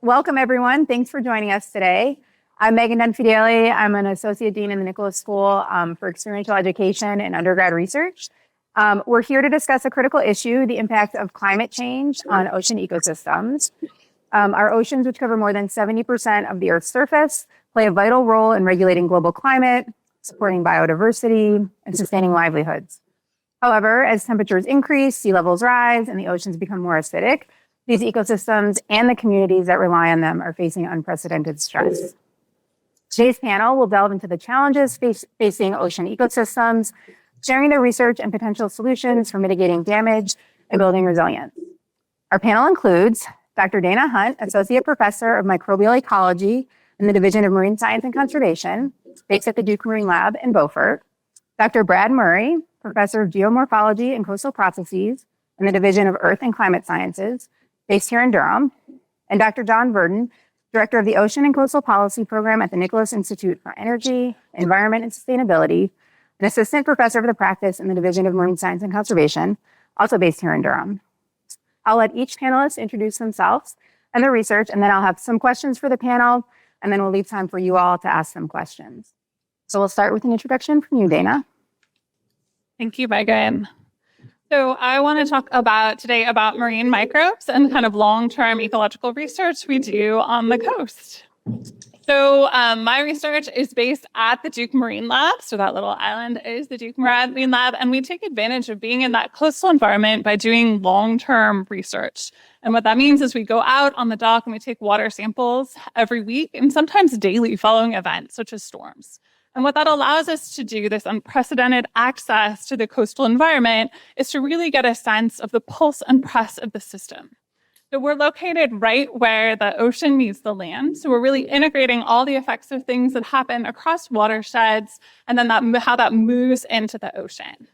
welcome everyone. Thanks for joining us today. I'm Meagan Dunphy-Daly. I'm an Associate Dean in the Nicholas School for Experiential Education and Undergrad Research. We're here to discuss a critical issue, the impact of climate change on ocean ecosystems. Our oceans, which cover more than 70% of the Earth's surface, play a vital role in regulating global climate, supporting biodiversity, and sustaining livelihoods. However, as temperatures increase, sea levels rise, and the oceans become more acidic, these ecosystems and the communities that rely on them are facing unprecedented stress. Today's panel will delve into the challenges facing ocean ecosystems, sharing their research and potential solutions for mitigating damage and building resilience. Our panel includes Dr. Dana Hunt, Associate Professor of Microbial Ecology in the Division of Marine Science and Conservation, based at the Duke Marine Lab in Beaufort. Dr. Brad Murray, Professor of Geomorphology and Coastal Processes in the Division of Earth and Climate Sciences, based here in Durham. And Dr. John Virdin, Director of the Ocean and Coastal Policy Program at the Nicholas Institute for Energy, Environment, and Sustainability, an Assistant Professor of the Practice in the Division of Marine Science and Conservation, also based here in Durham. I'll let each panelist introduce themselves and their research, and then I'll have some questions for the panel, and then we'll leave time for you all to ask some questions. So we'll start with an introduction from you, Dana. Thank you, Meagan. So I want to talk today about marine microbes and kind of long-term ecological research we do on the coast. So my research is based at the Duke Marine Lab. So that little island is the Duke Marine Lab. And we take advantage of being in that coastal environment by doing long-term research. And what that means is we go out on the dock and we take water samples every week and sometimes daily following events such as storms. And what that allows us to do, this unprecedented access to the coastal environment, is to really get a sense of the pulse and press of the system. So we're located right where the ocean meets the land. So we're really integrating all the effects of things that happen across watersheds and then how that moves into the ocean.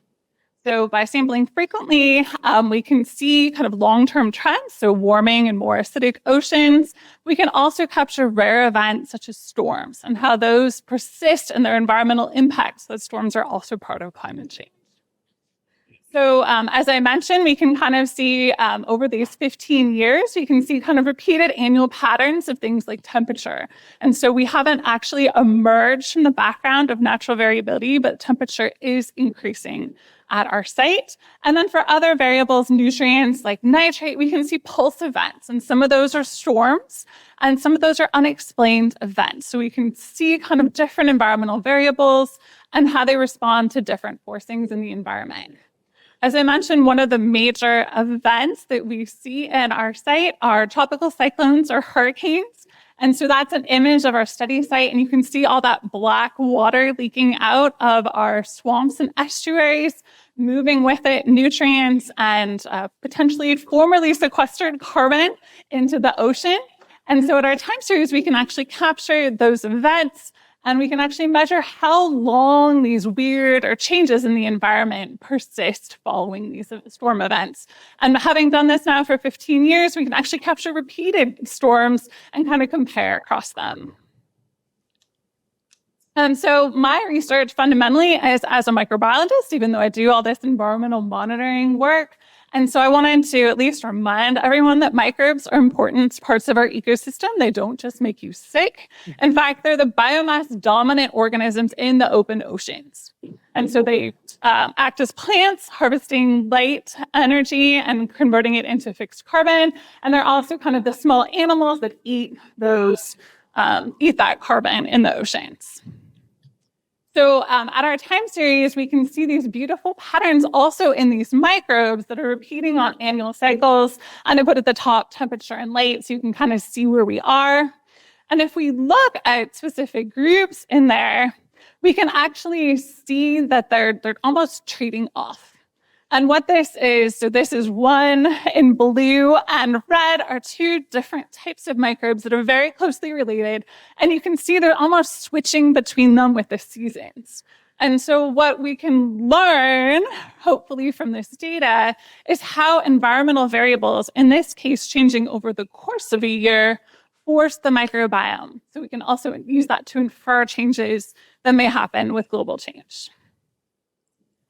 So by sampling frequently, we can see kind of long-term trends, so warming and more acidic oceans. We can also capture rare events such as storms and how those persist in their environmental impacts. Those storms are also part of climate change. So as I mentioned, we can kind of see over these 15 years, we can see kind of repeated annual patterns of things like temperature. And so we haven't actually emerged from the background of natural variability, but temperature is increasing at our site. And then for other variables, nutrients like nitrate, we can see pulse events. And some of those are storms, and some of those are unexplained events. So we can see kind of different environmental variables and how they respond to different forcings in the environment. As I mentioned, one of the major events that we see in our site are tropical cyclones or hurricanes. And so that's an image of our study site, and you can see all that black water leaking out of our swamps and estuaries, moving with it nutrients and potentially formerly sequestered carbon into the ocean. And so at our time series, we can actually capture those events, and we can actually measure how long these weird or changes in the environment persist following these storm events. And having done this now for 15 years, we can actually capture repeated storms and kind of compare across them. And so my research fundamentally is as a microbiologist, even though I do all this environmental monitoring work. And so I wanted to at least remind everyone that microbes are important parts of our ecosystem. They don't just make you sick. In fact, they're the biomass-dominant organisms in the open oceans. And so they act as plants, harvesting light energy and converting it into fixed carbon. And they're also kind of the small animals that eat that carbon in the oceans. So at our time series, we can see these beautiful patterns also in these microbes that are repeating on annual cycles. And I put at the top temperature and light so you can kind of see where we are. And if we look at specific groups in there, we can actually see that they're almost trading off. And what this is, so this is one in blue and red are two different types of microbes that are very closely related. And you can see they're almost switching between them with the seasons. And so what we can learn, hopefully from this data, is how environmental variables, in this case changing over the course of a year, force the microbiome. So we can also use that to infer changes that may happen with global change.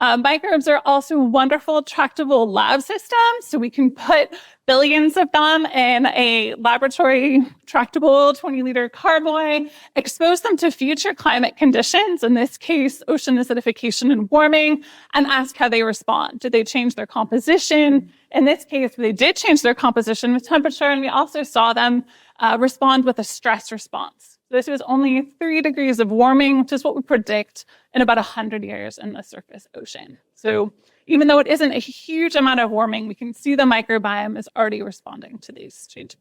Microbes are also wonderful tractable lab systems. So we can put billions of them in a laboratory tractable 20-liter carboy, expose them to future climate conditions, in this case, ocean acidification and warming, and ask how they respond. Did they change their composition? In this case, they did change their composition with temperature, and we also saw them respond with a stress response. This was only 3 degrees of warming, which is what we predict in about 100 years in the surface ocean. So even though it isn't a huge amount of warming, we can see the microbiome is already responding to these changes.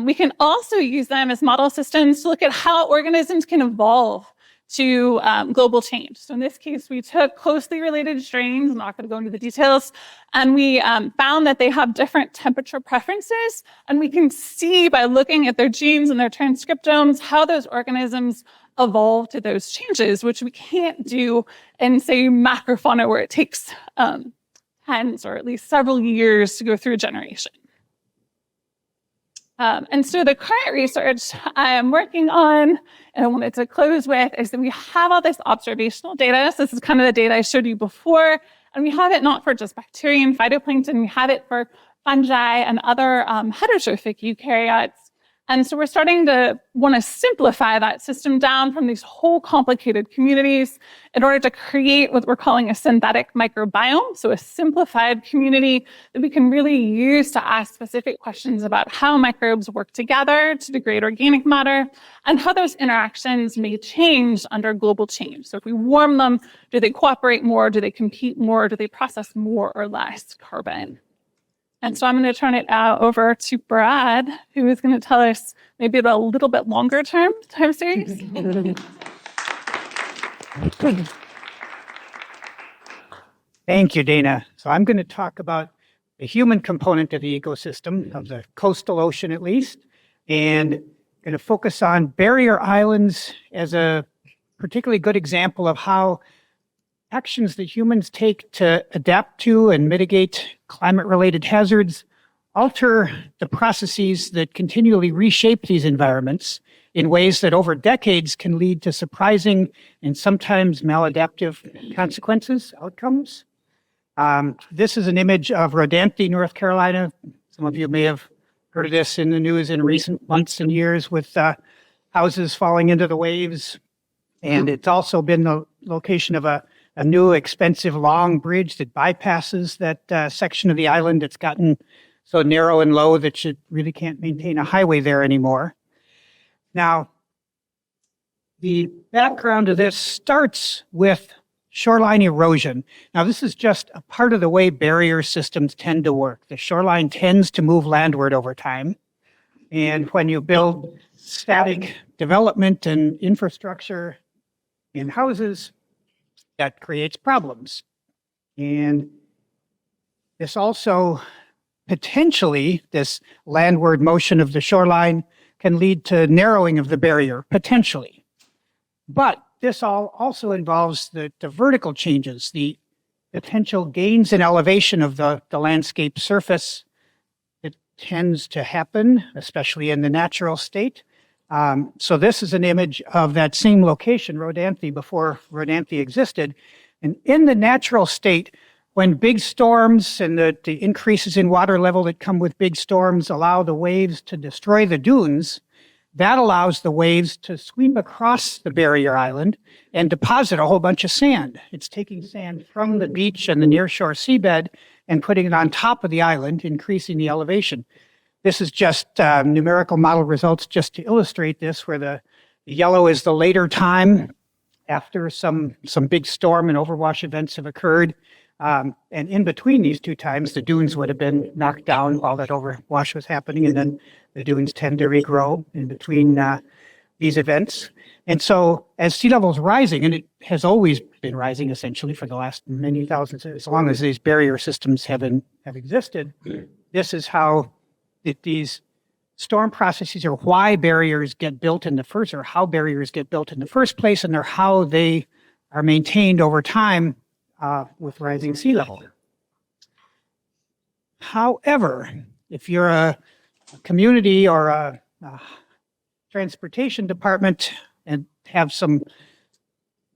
We can also use them as model systems to look at how organisms can evolve to global change. So in this case, we took closely related strains, I'm not going to go into the details, and we found that they have different temperature preferences. And we can see by looking at their genes and their transcriptomes how those organisms evolve to those changes, which we can't do in, say, macrofauna, where it takes tens or at least several years to go through a generation. And so the current research I am working on, and I wanted to close with, is that we have all this observational data. So this is kind of the data I showed you before. And we have it not for just bacteria and phytoplankton, we have it for fungi and other heterotrophic eukaryotes. And so we're starting to want to simplify that system down from these whole complicated communities in order to create what we're calling a synthetic microbiome, so a simplified community that we can really use to ask specific questions about how microbes work together to degrade organic matter and how those interactions may change under global change. So if we warm them, do they cooperate more? Do they compete more? Do they process more or less carbon? And so I'm going to turn it over to Brad, who is going to tell us maybe about a little bit longer term time series. Thank you, Dana. So I'm going to talk about the human component of the ecosystem, of the coastal ocean at least, and going to focus on barrier islands as a particularly good example of how actions that humans take to adapt to and mitigate climate-related hazards alter the processes that continually reshape these environments in ways that over decades can lead to surprising and sometimes maladaptive consequences, outcomes. This is an image of Rodanthe, North Carolina. Some of you may have heard of this in the news in recent months and years with houses falling into the waves. And it's also been the location of a new, expensive, long bridge that bypasses that section of the island that's gotten so narrow and low that you really can't maintain a highway there anymore. Now, the background of this starts with shoreline erosion. Now, this is just a part of the way barrier systems tend to work. The shoreline tends to move landward over time. And when you build static development and infrastructure in houses, that creates problems. And this also potentially, this landward motion of the shoreline can lead to narrowing of the barrier, potentially. But this also involves the vertical changes, the potential gains in elevation of the landscape surface that tends to happen, especially in the natural state. So this is an image of that same location, Rodanthe, before Rodanthe existed. And in the natural state, when big storms and the increases in water level that come with big storms allow the waves to destroy the dunes, that allows the waves to sweep across the barrier island and deposit a whole bunch of sand. It's taking sand from the beach and the nearshore seabed and putting it on top of the island, increasing the elevation. This is just numerical model results just to illustrate this, where the yellow is the later time after some big storm and overwash events have occurred. And in between these two times, the dunes would have been knocked down while that overwash was happening, and then the dunes tend to regrow in between these events. And so as sea level is rising, and it has always been rising essentially for the last many thousands, as long as these barrier systems have existed, this is how these storm processes are why barriers get built in the first, or how barriers get built in the first place, and they're how they are maintained over time with rising sea level. However, if you're a community or a transportation department and have some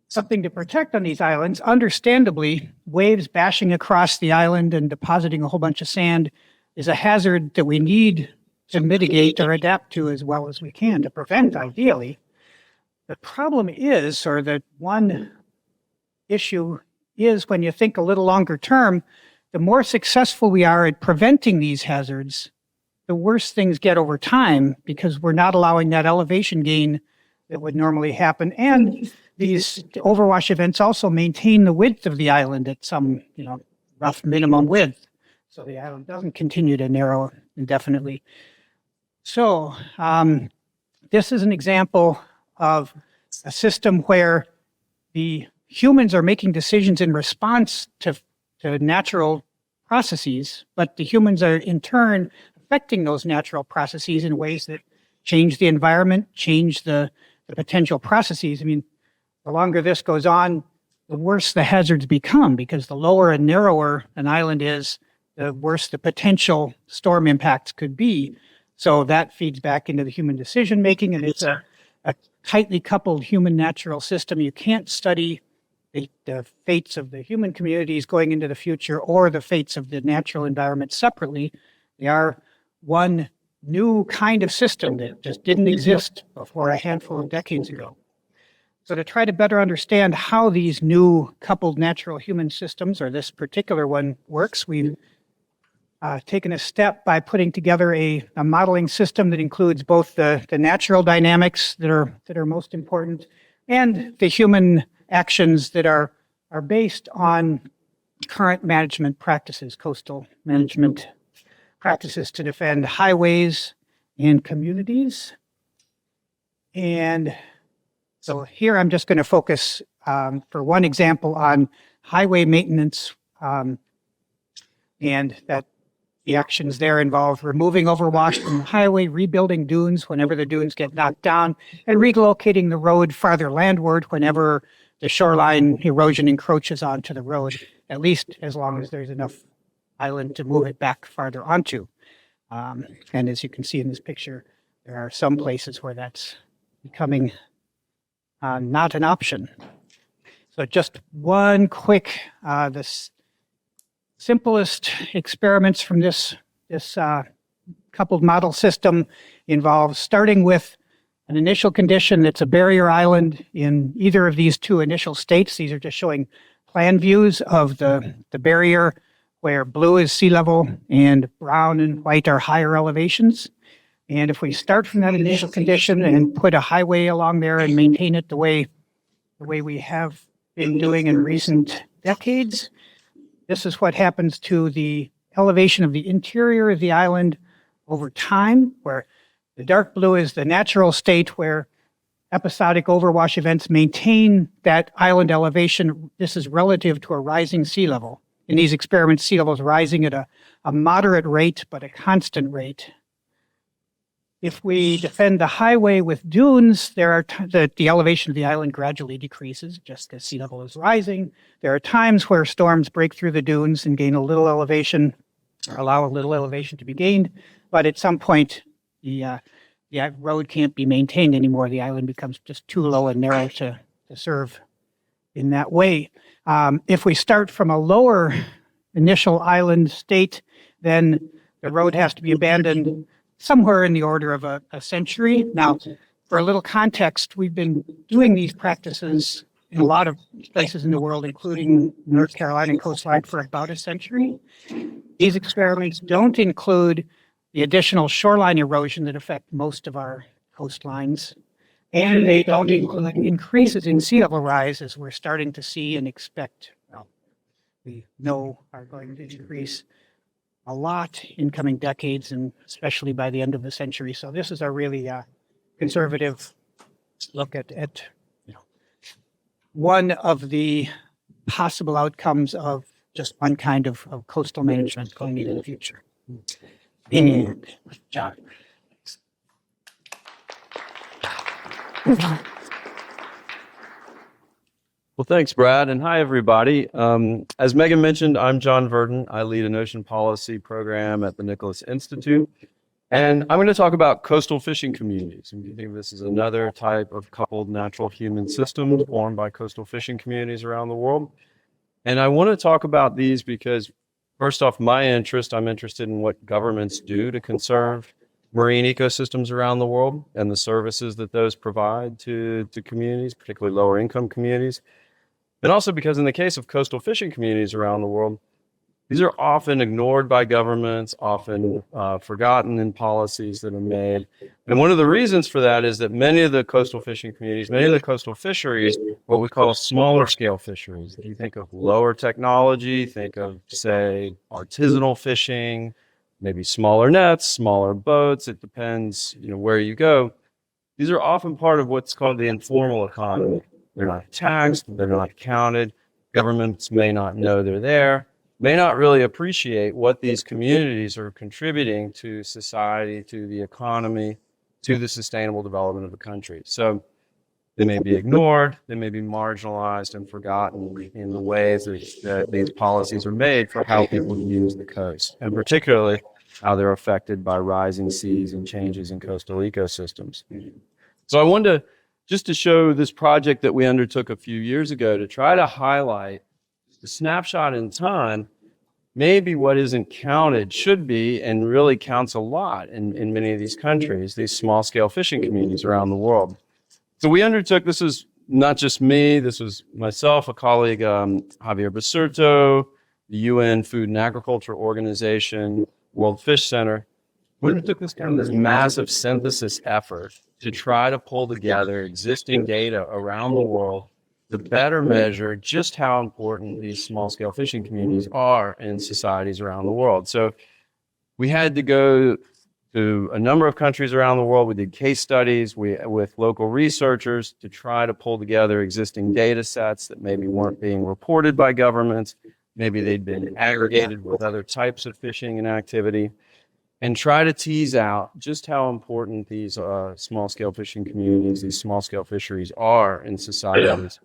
something to protect on these islands. Understandably, waves bashing across the island and depositing a whole bunch of sand is a hazard that we need to mitigate or adapt to as well as we can to prevent, ideally. The problem is, or the one issue is, when you think a little longer term, the more successful we are at preventing these hazards, the worse things get over time, because we're not allowing that elevation gain that would normally happen. And these overwash events also maintain the width of the island at some, rough minimum width. So the island doesn't continue to narrow indefinitely. So this is an example of a system where the humans are making decisions in response to natural processes, but the humans are in turn affecting those natural processes in ways that change the environment, change the potential processes. I mean, the longer this goes on, the worse the hazards become, because the lower and narrower an island is, the worse the potential storm impacts could be. So that feeds back into the human decision making, and it's a tightly coupled human natural system. You can't study the fates of the human communities going into the future or the fates of the natural environment separately. They are one new kind of system that just didn't exist before a handful of decades ago. So to try to better understand how these new coupled natural human systems, or this particular one, works, we've taken a step by putting together a modeling system that includes both the natural dynamics that are most important and the human actions that are based on current management practices, coastal management practices to defend highways and communities. And so here I'm just going to focus for one example on highway maintenance, and that the actions there involve removing overwash from the highway, rebuilding dunes whenever the dunes get knocked down, and relocating the road farther landward whenever the shoreline erosion encroaches onto the road, at least as long as there's enough island to move it back farther onto. And as you can see in this picture, there are some places where that's becoming not an option. So just one quick, the simplest experiments from this coupled model system involves starting with an initial condition that's a barrier island in either of these two initial states. These are just showing plan views of the barrier, where blue is sea level and brown and white are higher elevations. And if we start from that initial condition and put a highway along there and maintain it the way we have been doing in recent decades, this is what happens to the elevation of the interior of the island over time, where the dark blue is the natural state where episodic overwash events maintain that island elevation. This is relative to a rising sea level. In these experiments, sea level is rising at a moderate rate, but a constant rate. If we defend the highway with dunes, the elevation of the island gradually decreases just as sea level is rising. There are times where storms break through the dunes and gain a little elevation, or allow a little elevation to be gained. But at some point, the road can't be maintained anymore. The island becomes just too low and narrow to serve in that way. If we start from a lower initial island state, then the road has to be abandoned somewhere in the order of a century. Now, for a little context, we've been doing these practices in a lot of places in the world, including North Carolina coastline, for about a century. These experiments don't include the additional shoreline erosion that affect most of our coastlines, and they don't include increases in sea level rise, as we're starting to see and expect, we know are going to increase a lot in coming decades, and especially by the end of the century. So this is a really conservative look at one of the possible outcomes of just one kind of coastal management going into the future. And John. Well, thanks, Brad, and hi, everybody. As Meagan mentioned, I'm John Virdin. I lead an ocean policy program at the Nicholas Institute. And I'm going to talk about coastal fishing communities. And we think this is another type of coupled natural human system formed by coastal fishing communities around the world. And I want to talk about these because, first off, I'm interested in what governments do to conserve marine ecosystems around the world and the services that those provide to communities, particularly lower income communities. And also because in the case of coastal fishing communities around the world, these are often ignored by governments, often forgotten in policies that are made. And one of the reasons for that is that many of the coastal fishing communities, many of the coastal fisheries, what we call smaller scale fisheries. If you think of lower technology, think of, say, artisanal fishing, maybe smaller nets, smaller boats. It depends, where you go. These are often part of what's called the informal economy. They're not taxed, they're not counted. Governments may not know they're there, may not really appreciate what these communities are contributing to society, to the economy, to the sustainable development of the country. So they may be ignored, they may be marginalized and forgotten in the ways that these policies are made for how people use the coast, and particularly how they're affected by rising seas and changes in coastal ecosystems. So I wanted to show this project that we undertook a few years ago to try to highlight the snapshot in time, maybe what isn't counted should be, and really counts a lot in many of these countries, these small scale fishing communities around the world. So we undertook, this is not just me, this was myself, a colleague, Javier Basurto, the UN Food and Agriculture Organization, World Fish Center. We undertook this massive synthesis effort to try to pull together existing data around the world to better measure just how important these small-scale fishing communities are in societies around the world. So we had to go to a number of countries around the world. We did case studies with local researchers to try to pull together existing data sets that maybe weren't being reported by governments. Maybe they'd been aggregated with other types of fishing and activity, and try to tease out just how important these small-scale fishing communities, these small-scale fisheries are in societies.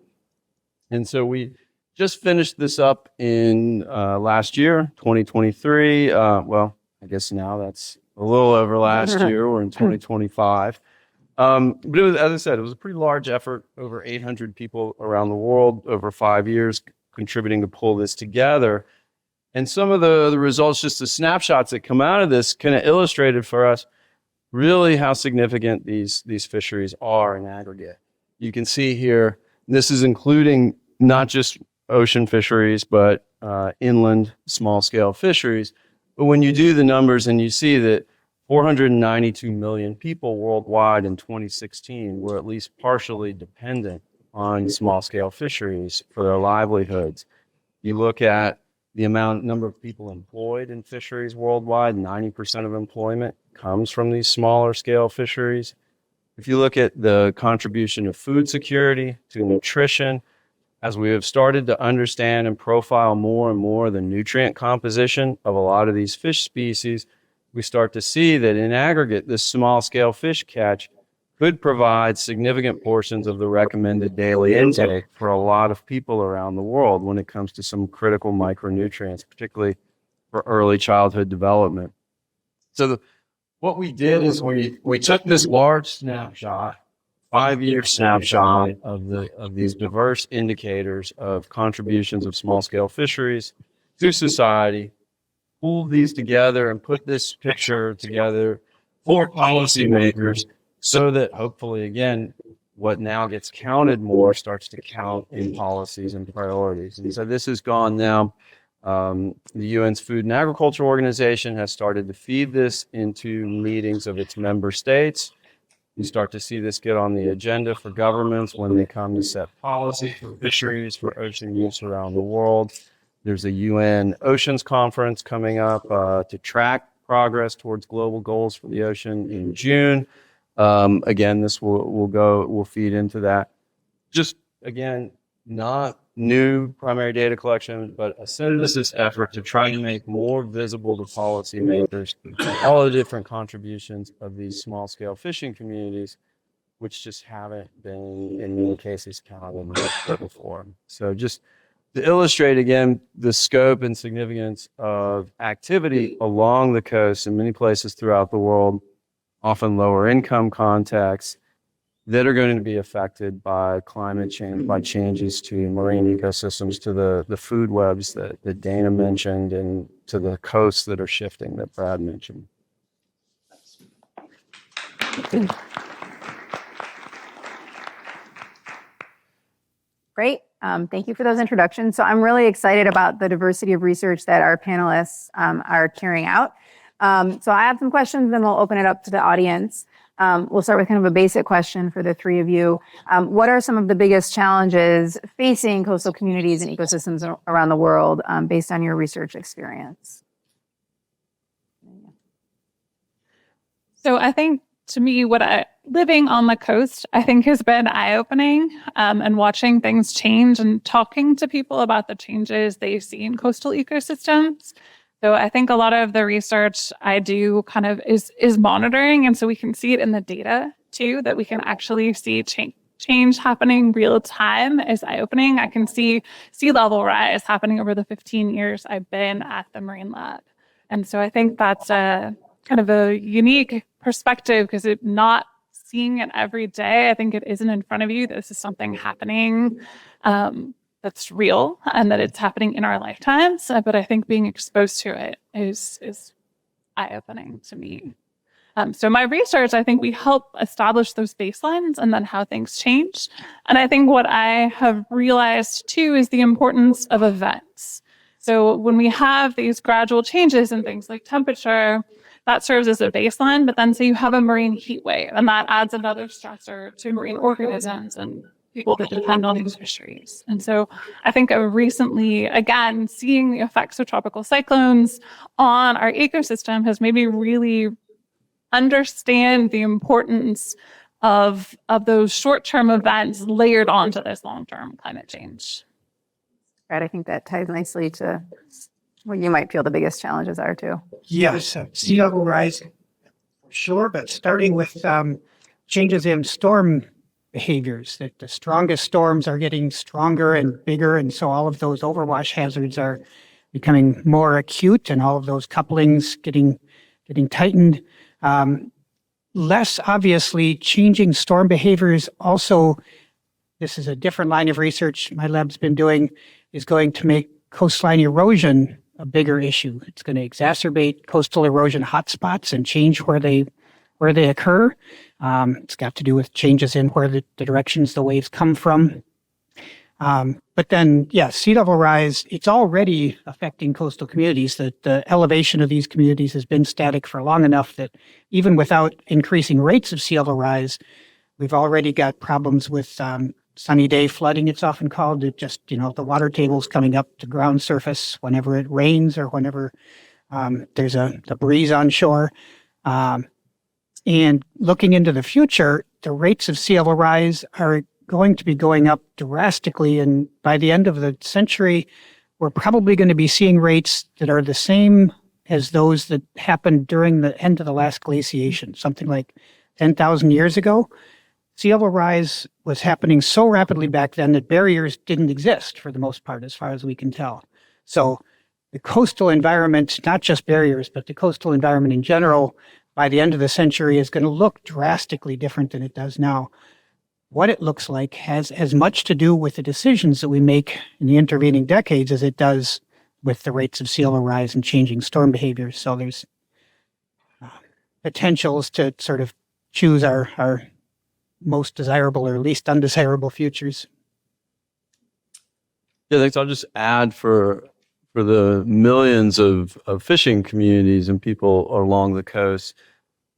And so we just finished this up in last year, 2023. Well, I guess now that's a little over last year. We're in 2025. But it was, as I said, it was a pretty large effort, over 800 people around the world over 5 years contributing to pull this together. And some of the results, just the snapshots that come out of this, kind of illustrated for us really how significant these fisheries are in aggregate. You can see here, this is including not just ocean fisheries, but inland small-scale fisheries. But when you do the numbers and you see that 492 million people worldwide in 2016 were at least partially dependent on small-scale fisheries for their livelihoods. You look at the number of people employed in fisheries worldwide, 90% of employment comes from these smaller scale fisheries. If you look at the contribution of food security to nutrition, as we have started to understand and profile more and more the nutrient composition of a lot of these fish species, we start to see that in aggregate, this small scale fish catch could provide significant portions of the recommended daily intake for a lot of people around the world when it comes to some critical micronutrients, particularly for early childhood development. So what we did is we took this large snapshot, 5-year snapshot of these diverse indicators of contributions of small-scale fisheries to society, pulled these together and put this picture together for policymakers so that hopefully, again, what now gets counted more starts to count in policies and priorities. And so this has gone now. The UN's Food and Agriculture Organization has started to feed this into meetings of its member states. You start to see this get on the agenda for governments when they come to set policy for fisheries, for ocean use around the world. There's a UN Oceans Conference coming up to track progress towards global goals for the ocean in June. Again, this will feed into that. Just again, not new primary data collection, but a synthesis effort to try to make more visible to policymakers all the different contributions of these small-scale fishing communities, which just haven't been, in many cases, counted before. So just To illustrate again the scope and significance of activity along the coast in many places throughout the world, often lower income contexts, that are going to be affected by climate change, by changes to marine ecosystems, to the food webs that Dana mentioned, and to the coasts that are shifting that Brad mentioned. Great. Thank you for those introductions. So I'm really excited about the diversity of research that our panelists are carrying out. So I have some questions, then we'll open it up to the audience. We'll start with kind of a basic question for the three of you. What are some of the biggest challenges facing coastal communities and ecosystems around the world based on your research experience? So I think, to me, living on the coast, I think, has been eye-opening, and watching things change and talking to people about the changes they see in coastal ecosystems. So I think a lot of the research I do kind of is monitoring, and so we can see it in the data too, that we can actually see change happening real time is eye-opening. I can see sea level rise happening over the 15 years I've been at the Marine Lab. And so I think that's a kind of a unique perspective, because it's not seeing it every day. I think it isn't in front of you. This is something happening that's real, and that it's happening in our lifetimes. But I think being exposed to it is eye-opening to me. So my research, I think we help establish those baselines and then how things change. And I think what I have realized too is the importance of events. So when we have these gradual changes in things like temperature, that serves as a baseline, but then say you have a marine heat wave, and that adds another stressor to marine organisms and people that depend on these fisheries. And so I think recently, again, seeing the effects of tropical cyclones on our ecosystem has made me really understand the importance of those short-term events layered onto this long-term climate change. Right, I think that ties nicely to what you might feel the biggest challenges are too. Yes, sea level rise, for sure, but starting with changes in storm behaviors, that the strongest storms are getting stronger and bigger, and so all of those overwash hazards are becoming more acute, and all of those couplings getting tightened. Less obviously, changing storm behaviors also, this is a different line of research my lab's been doing, is going to make coastline erosion a bigger issue. It's going to exacerbate coastal erosion hotspots and change where they occur. It's got to do with changes in where the directions the waves come from. But then, sea level rise, it's already affecting coastal communities. The elevation of these communities has been static for long enough that even without increasing rates of sea level rise, we've already got problems with sunny day flooding, it's often called. It just, the water table's coming up to ground surface whenever it rains or whenever there's a breeze on shore. And looking into the future, the rates of sea level rise are going to be going up drastically. And by the end of the century, we're probably going to be seeing rates that are the same as those that happened during the end of the last glaciation, something like 10,000 years ago. Sea level rise was happening so rapidly back then that barriers didn't exist for the most part, as far as we can tell. So the coastal environment, not just barriers, but the coastal environment in general, by the end of the century is going to look drastically different than it does now. What it looks like has as much to do with the decisions that we make in the intervening decades as it does with the rates of sea level rise and changing storm behaviors. So there's potentials to sort of choose our most desirable or least undesirable futures. Yeah, thanks. I'll just add for the millions of fishing communities and people along the coast,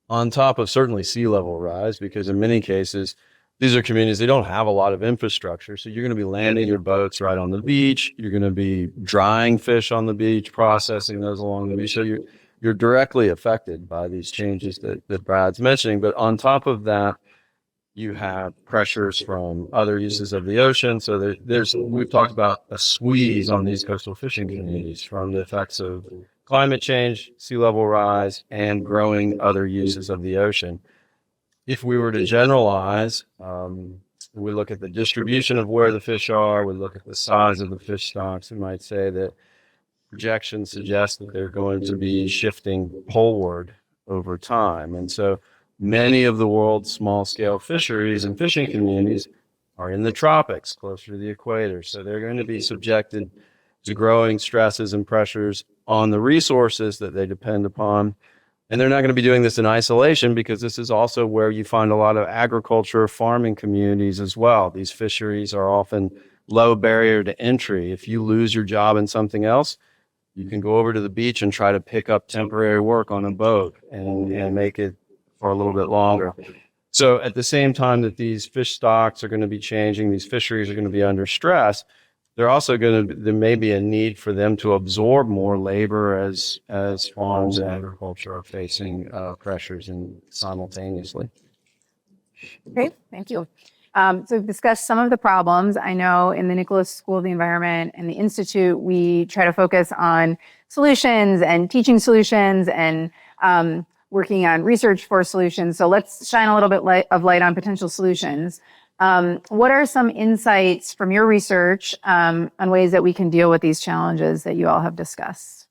on top of certainly sea level rise, because in many cases, these are communities, they don't have a lot of infrastructure. So you're going to be landing your boats right on the beach. You're going to be drying fish on the beach, processing those along the beach. So you're directly affected by these changes that Brad's mentioning. But on top of that, you have pressures from other uses of the ocean. So we've talked about a squeeze on these coastal fishing communities from the effects of climate change, sea level rise, and growing other uses of the ocean. If we were to generalize, We look at the distribution of where the fish are. We look at the size of the fish stocks. We might say that projections suggest that they're going to be shifting poleward over time. And so many of the world's small-scale fisheries and fishing communities are in the tropics, closer to the equator. So they're going to be subjected to growing stresses and pressures on the resources that they depend upon. And they're not going to be doing this in isolation, because this is also where you find a lot of agriculture, farming communities as well. These fisheries are often low barrier to entry. If you lose your job in something else, you can go over to the beach and try to pick up temporary work on a boat and make it for a little bit longer. So at the same time that these fish stocks are going to be changing, these fisheries are going to be under stress, there may be a need for them to absorb more labor as farms and agriculture are facing pressures and simultaneously. Great, thank you. So we've discussed some of the problems. I know in the Nicholas School of the Environment and the Institute, we try to focus on solutions and teaching solutions and working on research for solutions. So let's shine a little bit of light on potential solutions. What are some insights from your research on ways that we can deal with these challenges that you all have discussed?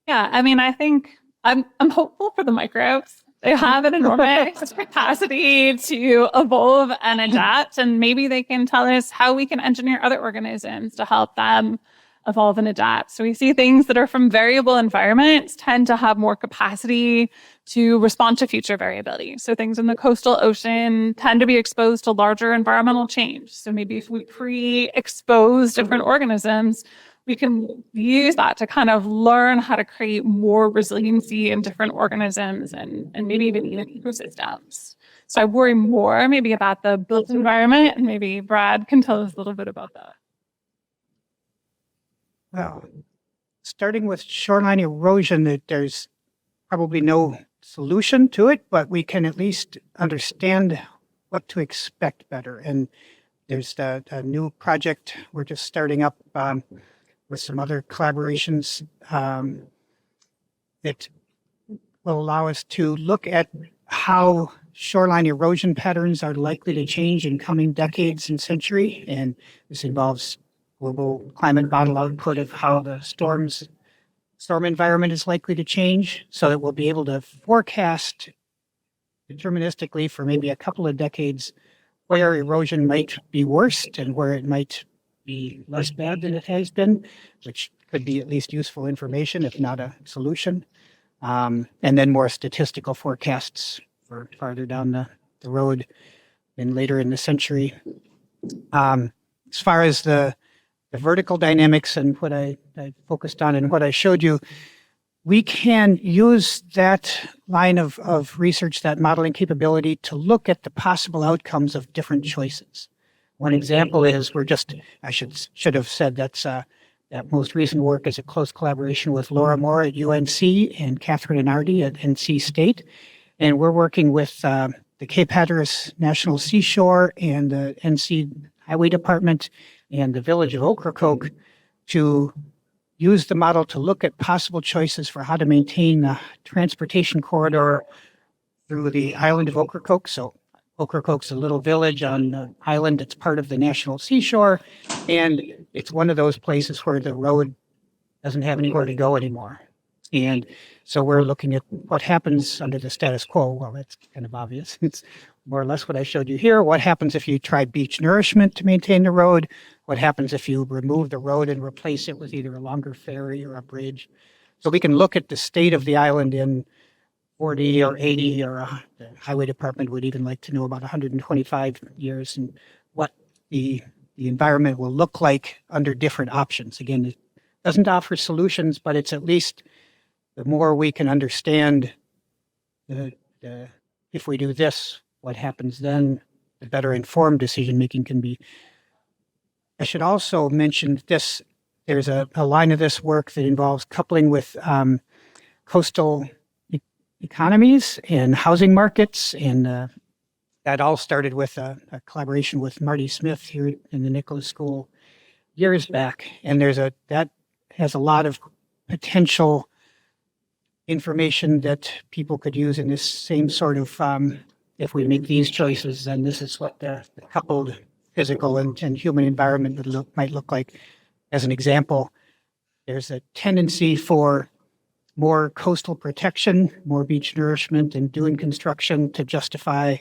Yeah, I mean, I think I'm hopeful for the microbes. They have an enormous capacity to evolve and adapt, and maybe they can tell us how we can engineer other organisms to help them evolve and adapt. So we see things that are from variable environments tend to have more capacity to respond to future variability. So things in the coastal ocean tend to be exposed to larger environmental change. So maybe if we pre-expose different organisms, we can use that to kind of learn how to create more resiliency in different organisms and maybe even ecosystems. So I worry more maybe about the built environment, and maybe Brad can tell us a little bit about that. Well, starting with shoreline erosion, there's probably no solution to it, but we can at least understand what to expect better. And there's a new project we're just starting up with some other collaborations that will allow us to look at how shoreline erosion patterns are likely to change in coming decades and century. And this involves global climate model output of how the storm environment is likely to change, so that we'll be able to forecast deterministically for maybe a couple of decades where erosion might be worst and where it might be less bad than it has been, which could be at least useful information, if not a solution. And then more statistical forecasts for farther down the road and later in the century. As far as the vertical dynamics and what I focused on and what I showed you, we can use that line of research, that modeling capability, to look at the possible outcomes of different choices. One example is I should have said that most recent work is a close collaboration with Laura Moore at UNC and Catherine Inardi at NC State. And we're working with the Cape Hatteras National Seashore and the NC Highway Department and the village of Ocracoke to use the model to look at possible choices for how to maintain the transportation corridor through the island of Ocracoke. So Ocracoke's a little village on the island that's part of the National Seashore, and it's one of those places where the road doesn't have anywhere to go anymore. And so we're looking at what happens under the status quo. Well, that's kind of obvious. It's more or less what I showed you here. What happens if you try beach nourishment to maintain the road? What happens if you remove the road and replace it with either a longer ferry or a bridge? So we can look at the state of the island in 40 or 80, or the highway department would even like to know about 125 years, and what the environment will look like under different options. Again, it doesn't offer solutions, but it's at least the more we can understand if we do this, what happens then, the better informed decision making can be. I should also mention this. There's a line of this work that involves coupling with coastal economies and housing markets, and that all started with a collaboration with Marty Smith here in the Nicholas School years back. And that has a lot of potential information that people could use in this same sort of if we make these choices, then this is what the coupled physical and human environment might look like. As an example, there's a tendency for more coastal protection, more beach nourishment, and doing construction to justify,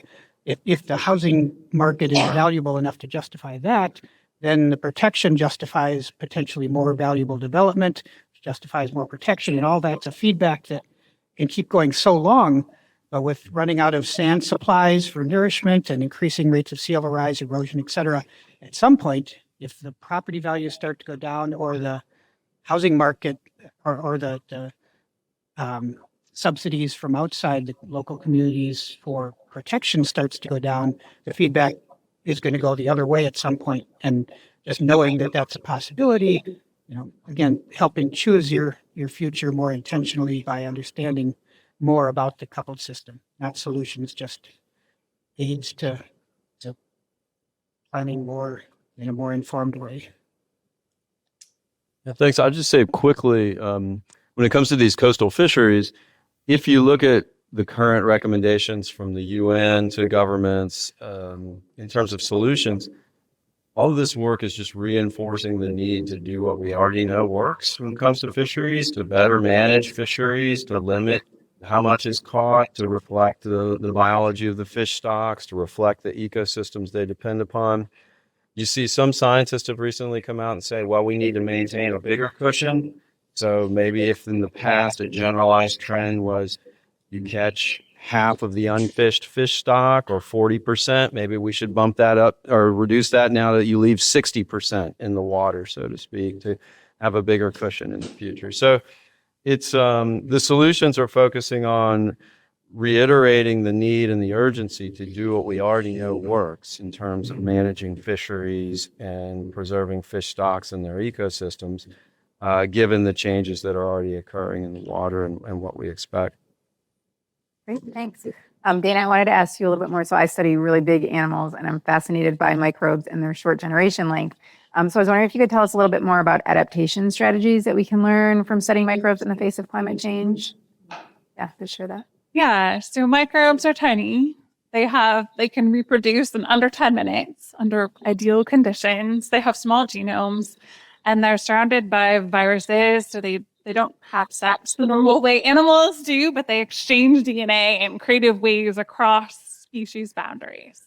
if the housing market is valuable enough to justify that, then the protection justifies potentially more valuable development, justifies more protection, and all that's a feedback that can keep going so long. But with running out of sand supplies for nourishment and increasing rates of sea level rise, erosion, et cetera, at some point, if the property values start to go down, or the housing market, or the subsidies from outside the local communities for protection starts to go down, the feedback is going to go the other way at some point. And just knowing that that's a possibility, again, helping choose your future more intentionally by understanding more about the coupled system, not solutions, just aids to planning more in a more informed way. Yeah, thanks. I'll just say quickly, when it comes to these coastal fisheries, if you look at the current recommendations from the UN to governments in terms of solutions, all of this work is just reinforcing the need to do what we already know works when it comes to fisheries, to better manage fisheries, to limit how much is caught, to reflect the biology of the fish stocks, to reflect the ecosystems they depend upon. You see some scientists have recently come out and say, well, we need to maintain a bigger cushion. So maybe if in the past a generalized trend was you catch half of the unfished fish stock, or 40%, maybe we should bump that up or reduce that now that you leave 60% in the water, so to speak, to have a bigger cushion in the future. So it's the solutions are focusing on reiterating the need and the urgency to do what we already know works in terms of managing fisheries and preserving fish stocks and their ecosystems, given the changes that are already occurring in the water and what we expect. Great, thanks. Dana, I wanted to ask you a little bit more. So I study really big animals, and I'm fascinated by microbes and their short generation length. So I was wondering if you could tell us a little bit more about adaptation strategies that we can learn from studying microbes in the face of climate change. Yeah, just share that. Yeah, so microbes are tiny. They can reproduce in under 10 minutes under ideal conditions. They have small genomes, and they're surrounded by viruses, so they don't have sex the normal way animals do, but they exchange DNA in creative ways across species boundaries.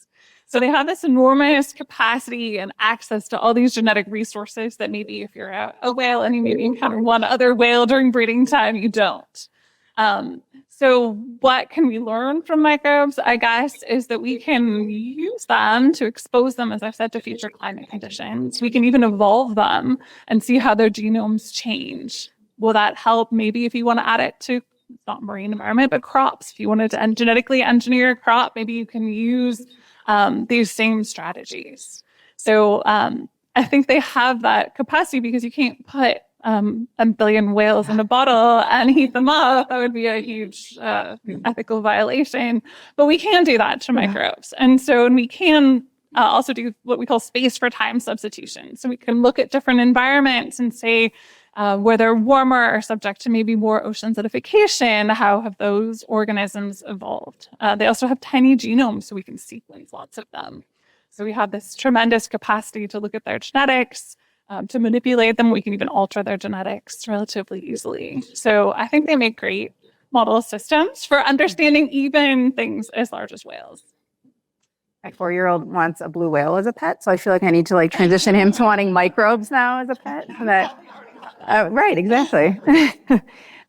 So they have this enormous capacity and access to all these genetic resources that maybe if you're a whale and you maybe encounter one other whale during breeding time, you don't. So what can we learn from microbes, I guess, is that we can use them to expose them, as I've said, to future climate conditions. We can even evolve them and see how their genomes change. Will that help maybe if you want to add it to, not marine environment, but crops? If you wanted to genetically engineer a crop, maybe you can use these same strategies. So I think they have that capacity because you can't put a billion whales in a bottle and heat them up. That would be a huge ethical violation. But we can do that to microbes. And we can also do what we call space for time substitution. So we can look at different environments and say, where they're warmer or subject to maybe more ocean acidification, how have those organisms evolved? They also have tiny genomes, so we can sequence lots of them. So we have this tremendous capacity to look at their genetics, to manipulate them. We can even alter their genetics relatively easily. So I think they make great model systems for understanding even things as large as whales. My 4-year-old wants a blue whale as a pet, so I feel like I need to transition him to wanting microbes now as a pet. Right, exactly.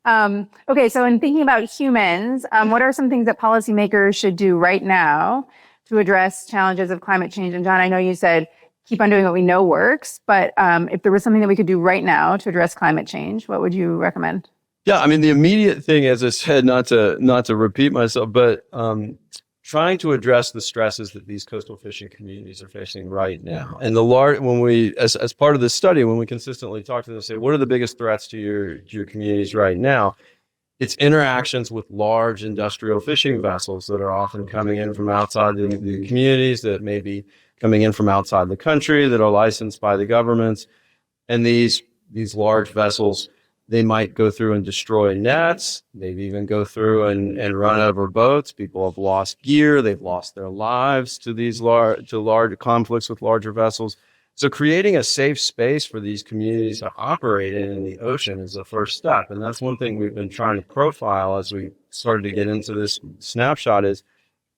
Okay, so in thinking about humans, what are some things that policymakers should do right now to address challenges of climate change? And John, I know you said keep on doing what we know works, but if there was something that we could do right now to address climate change, what would you recommend? Yeah, I mean, the immediate thing, as I said, not to repeat myself, but trying to address the stresses that these coastal fishing communities are facing right now. And when we, as part of this study, when we consistently talk to them, say, what are the biggest threats to your communities right now? It's interactions with large industrial fishing vessels that are often coming in from outside the communities, that may be coming in from outside the country, that are licensed by the governments. And these large vessels They might go through and destroy nets. They've even go through and run over boats. People have lost gear. They've lost their lives to these large conflicts with larger vessels. So creating a safe space for these communities to operate in the ocean is the first step. And that's one thing we've been trying to profile as we started to get into this snapshot is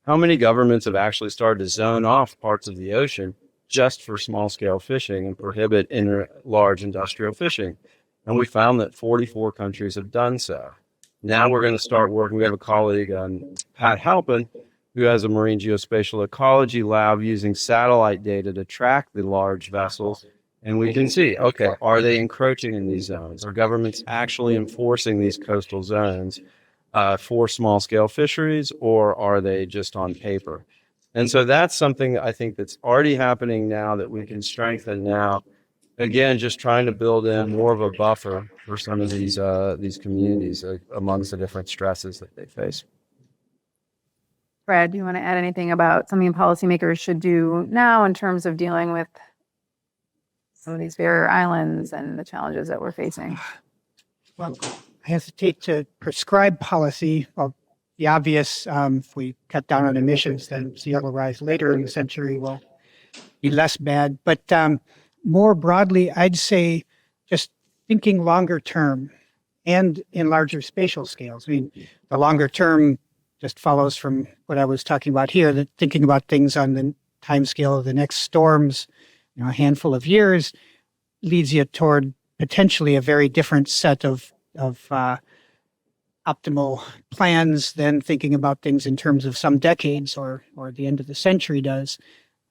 how many governments have actually started to zone off parts of the ocean just for small scale fishing and prohibit large industrial fishing. And we found that 44 countries have done so. Now we're going to start working. We have a colleague, Pat Halpin, who has a marine geospatial ecology lab using satellite data to track the large vessels. And we can see, okay, are they encroaching in these zones? Are governments actually enforcing these coastal zones for small scale fisheries, or are they just on paper? And so that's something I think that's already happening now that we can strengthen now. Again, just trying to build in more of a buffer for some of these communities amongst the different stresses that they face. Brad, do you want to add anything about something policymakers should do now in terms of dealing with some of these barrier islands and the challenges that we're facing? Well, I hesitate to prescribe policy. Well, the obvious, if we cut down on emissions, then sea level rise later in the century will be less bad. But more broadly, I'd say just thinking longer term and in larger spatial scales. I mean, the longer term just follows from what I was talking about here, that thinking about things on the time scale of the next storms, a handful of years, leads you toward potentially a very different set of optimal plans than thinking about things in terms of some decades or the end of the century does.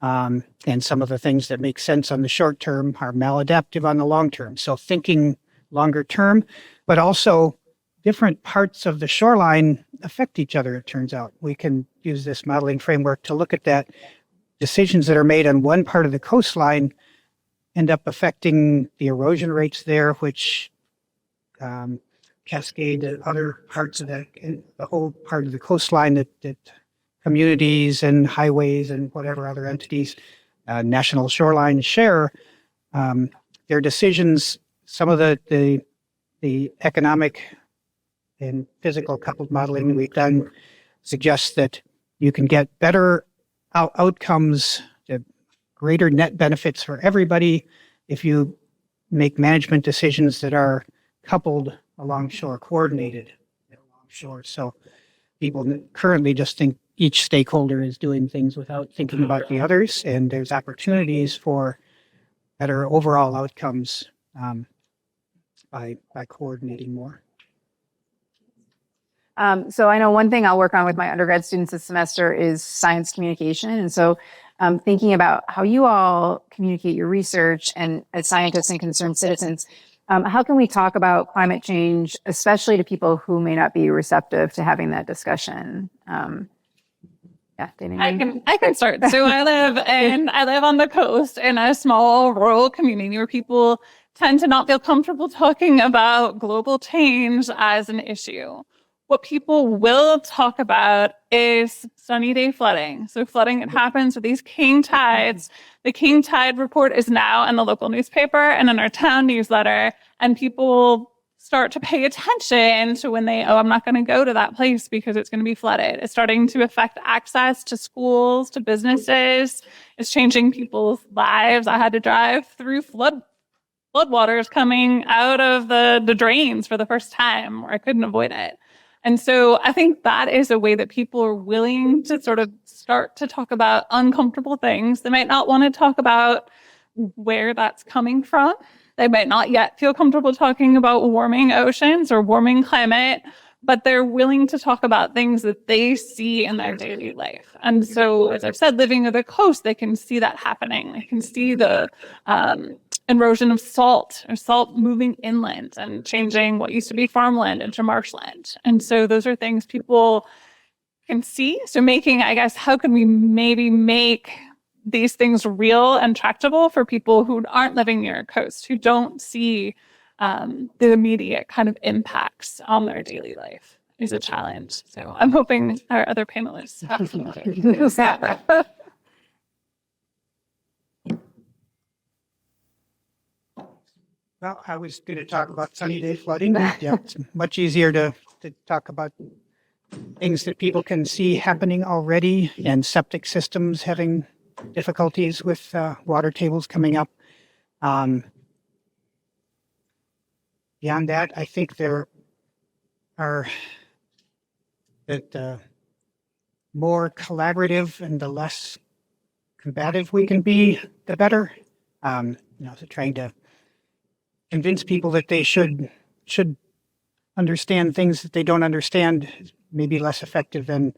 And some of the things that make sense on the short term are maladaptive on the long term. So thinking longer term, but also different parts of the shoreline affect each other, it turns out. We can use this modeling framework to look at that. Decisions that are made on one part of the coastline end up affecting the erosion rates there, which cascade to other parts of the whole part of the coastline that communities and highways and whatever other entities, national shoreline share. Their decisions, some of the economic and physical coupled modeling we've done suggests that you can get better outcomes, greater net benefits for everybody if you make management decisions that are coupled alongshore, coordinated alongshore. So people currently just think each stakeholder is doing things without thinking about the others, and there's opportunities for better overall outcomes by coordinating more. So I know one thing I'll work on with my undergrad students this semester is science communication. And so thinking about how you all communicate your research and as scientists and concerned citizens, how can we talk about climate change, especially to people who may not be receptive to having that discussion? Yeah, I can start. So I live on the coast in a small rural community where people tend to not feel comfortable talking about global change as an issue. What people will talk about is sunny day flooding. So flooding, it happens with these king tides. The king tide report is now in the local newspaper and in our town newsletter. And people start to pay attention to when I'm not going to go to that place because it's going to be flooded. It's starting to affect access to schools, to businesses. It's changing people's lives. I had to drive through floodwaters coming out of the drains for the first time where I couldn't avoid it. And so I think that is a way that people are willing to sort of start to talk about uncomfortable things. They might not want to talk about where that's coming from. They might not yet feel comfortable talking about warming oceans or warming climate, but they're willing to talk about things that they see in their daily life. And so, as I've said, living at the coast, they can see that happening. They can see the erosion of salt moving inland and changing what used to be farmland into marshland. And so those are things people can see. So how can we maybe make these things real and tractable for people who aren't living near a coast, who don't see the immediate kind of impacts on their daily life is a challenge. So I'm hoping our other panelists have some other. Well, I was going to talk about sunny day flooding. Yeah, it's much easier to talk about things that people can see happening already and septic systems having difficulties with water tables coming up. Um, Beyond that, I think there are that more collaborative and the less combative we can be, the better. So trying to convince people that they should understand things that they don't understand is maybe less effective than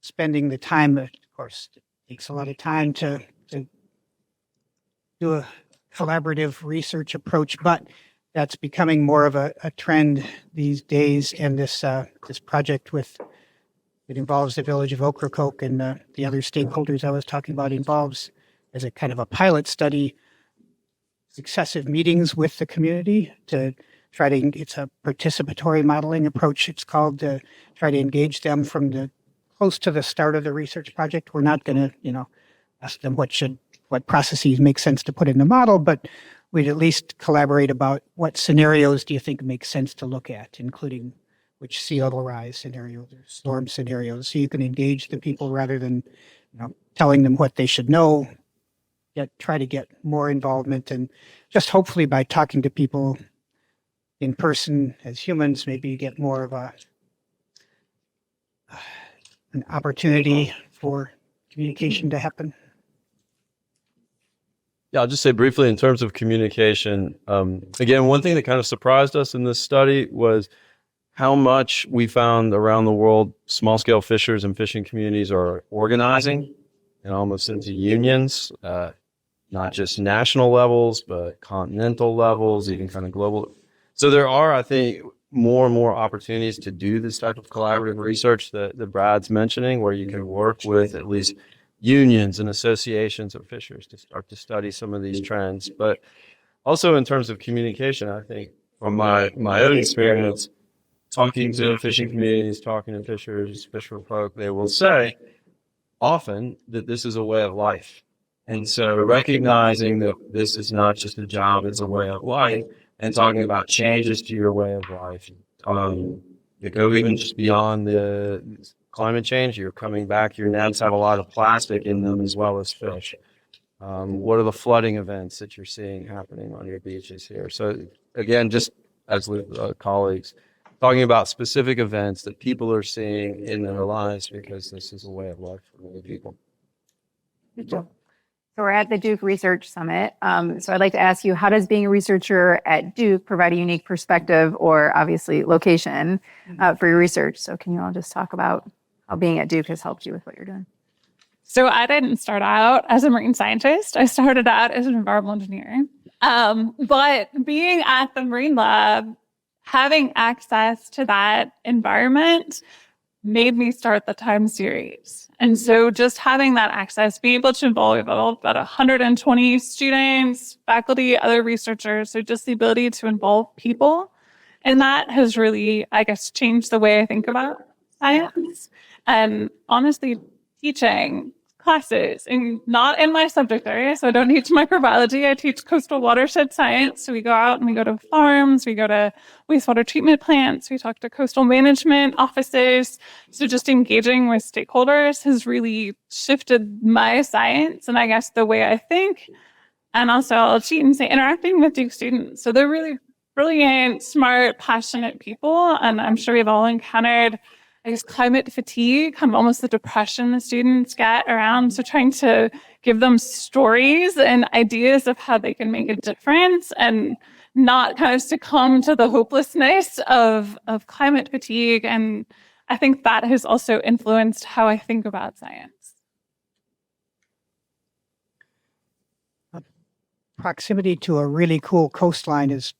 spending the time. Of course, it takes a lot of time to do a collaborative research approach, but that's becoming more of a trend these days. And this project it involves the village of Ocracoke and the other stakeholders I was talking about involves, as a kind of a pilot study, successive meetings with the community to try to, it's a participatory modeling approach, it's called, to try to engage them from close to the start of the research project. We're not going to, ask them what processes make sense to put in the model, but we'd at least collaborate about what scenarios do you think make sense to look at, including which sea level rise scenarios or storm scenarios, so you can engage the people rather than telling them what they should know. Try to get more involvement, and just hopefully by talking to people in person as humans, maybe you get more of an opportunity for communication to happen. Yeah, I'll just say briefly in terms of communication. Again, one thing that kind of surprised us in this study was how much we found around the world small-scale fishers and fishing communities are organizing and almost into unions, not just national levels, but continental levels, even kind of global. So there are, I think, more and more opportunities to do this type of collaborative research that Brad's mentioning, where you can work with at least unions and associations of fishers to start to study some of these trends. But also in terms of communication, I think from my own experience, talking to fishing communities, talking to fishers, fisher folk, they will say often that this is a way of life. And so recognizing that this is not just a job, it's a way of life, and talking about changes to your way of life. That go even just beyond the climate change. You're coming back, your nets have a lot of plastic in them as well as fish. What are the flooding events that you're seeing happening on your beaches here? So again, just as with colleagues, talking about specific events that people are seeing in their lives because this is a way of life for many people. So we're at the Duke Research Summit. So I'd like to ask you, how does being a researcher at Duke provide a unique perspective or obviously location for your research? So can you all just talk about how being at Duke has helped you with what you're doing? So I didn't start out as a marine scientist. I started out as an environmental engineer. But being at the Marine Lab, having access to that environment made me start the time series. And so just having that access, being able to involve about 120 students, faculty, other researchers, so just the ability to involve people. And that has really, I guess, changed the way I think about science. And honestly, teaching classes, and not in my subject area, so I don't teach microbiology. I teach coastal watershed science. So we go out and we go to farms, we go to wastewater treatment plants, we talk to coastal management offices. So just engaging with stakeholders has really shifted my science and I guess the way I think. And also I'll cheat and say interacting with Duke students. So they're really brilliant, smart, passionate people. And I'm sure we've all encountered, I guess, climate fatigue, kind of almost the depression the students get around. So trying to give them stories and ideas of how they can make a difference and not kind of succumb to the hopelessness of climate fatigue. And I think that has also influenced how I think about science. Proximity to a really cool coastline is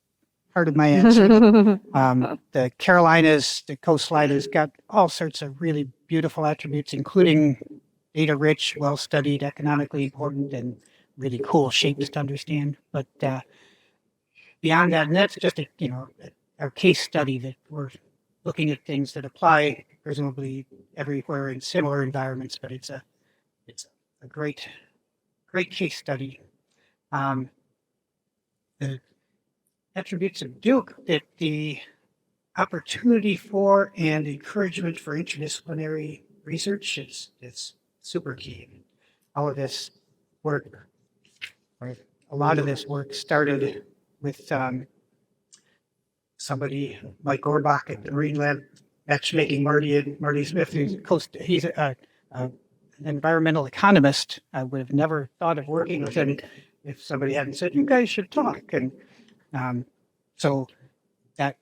part of my answer. The Carolinas, the coastline has got all sorts of really beautiful attributes, including data-rich, well-studied, economically important, and really cool shapes to understand. But beyond that, and that's just our case study that we're looking at things that apply presumably everywhere in similar environments. But it's a great case study. attributes of Duke that the opportunity for and encouragement for interdisciplinary research is super key. All of this work, or a lot of this work, started with somebody, Mike Orbach at the Marine Lab, matchmaking Marty Smith. He's an environmental economist. I would have never thought of working with him if somebody hadn't said, you guys should talk. And so that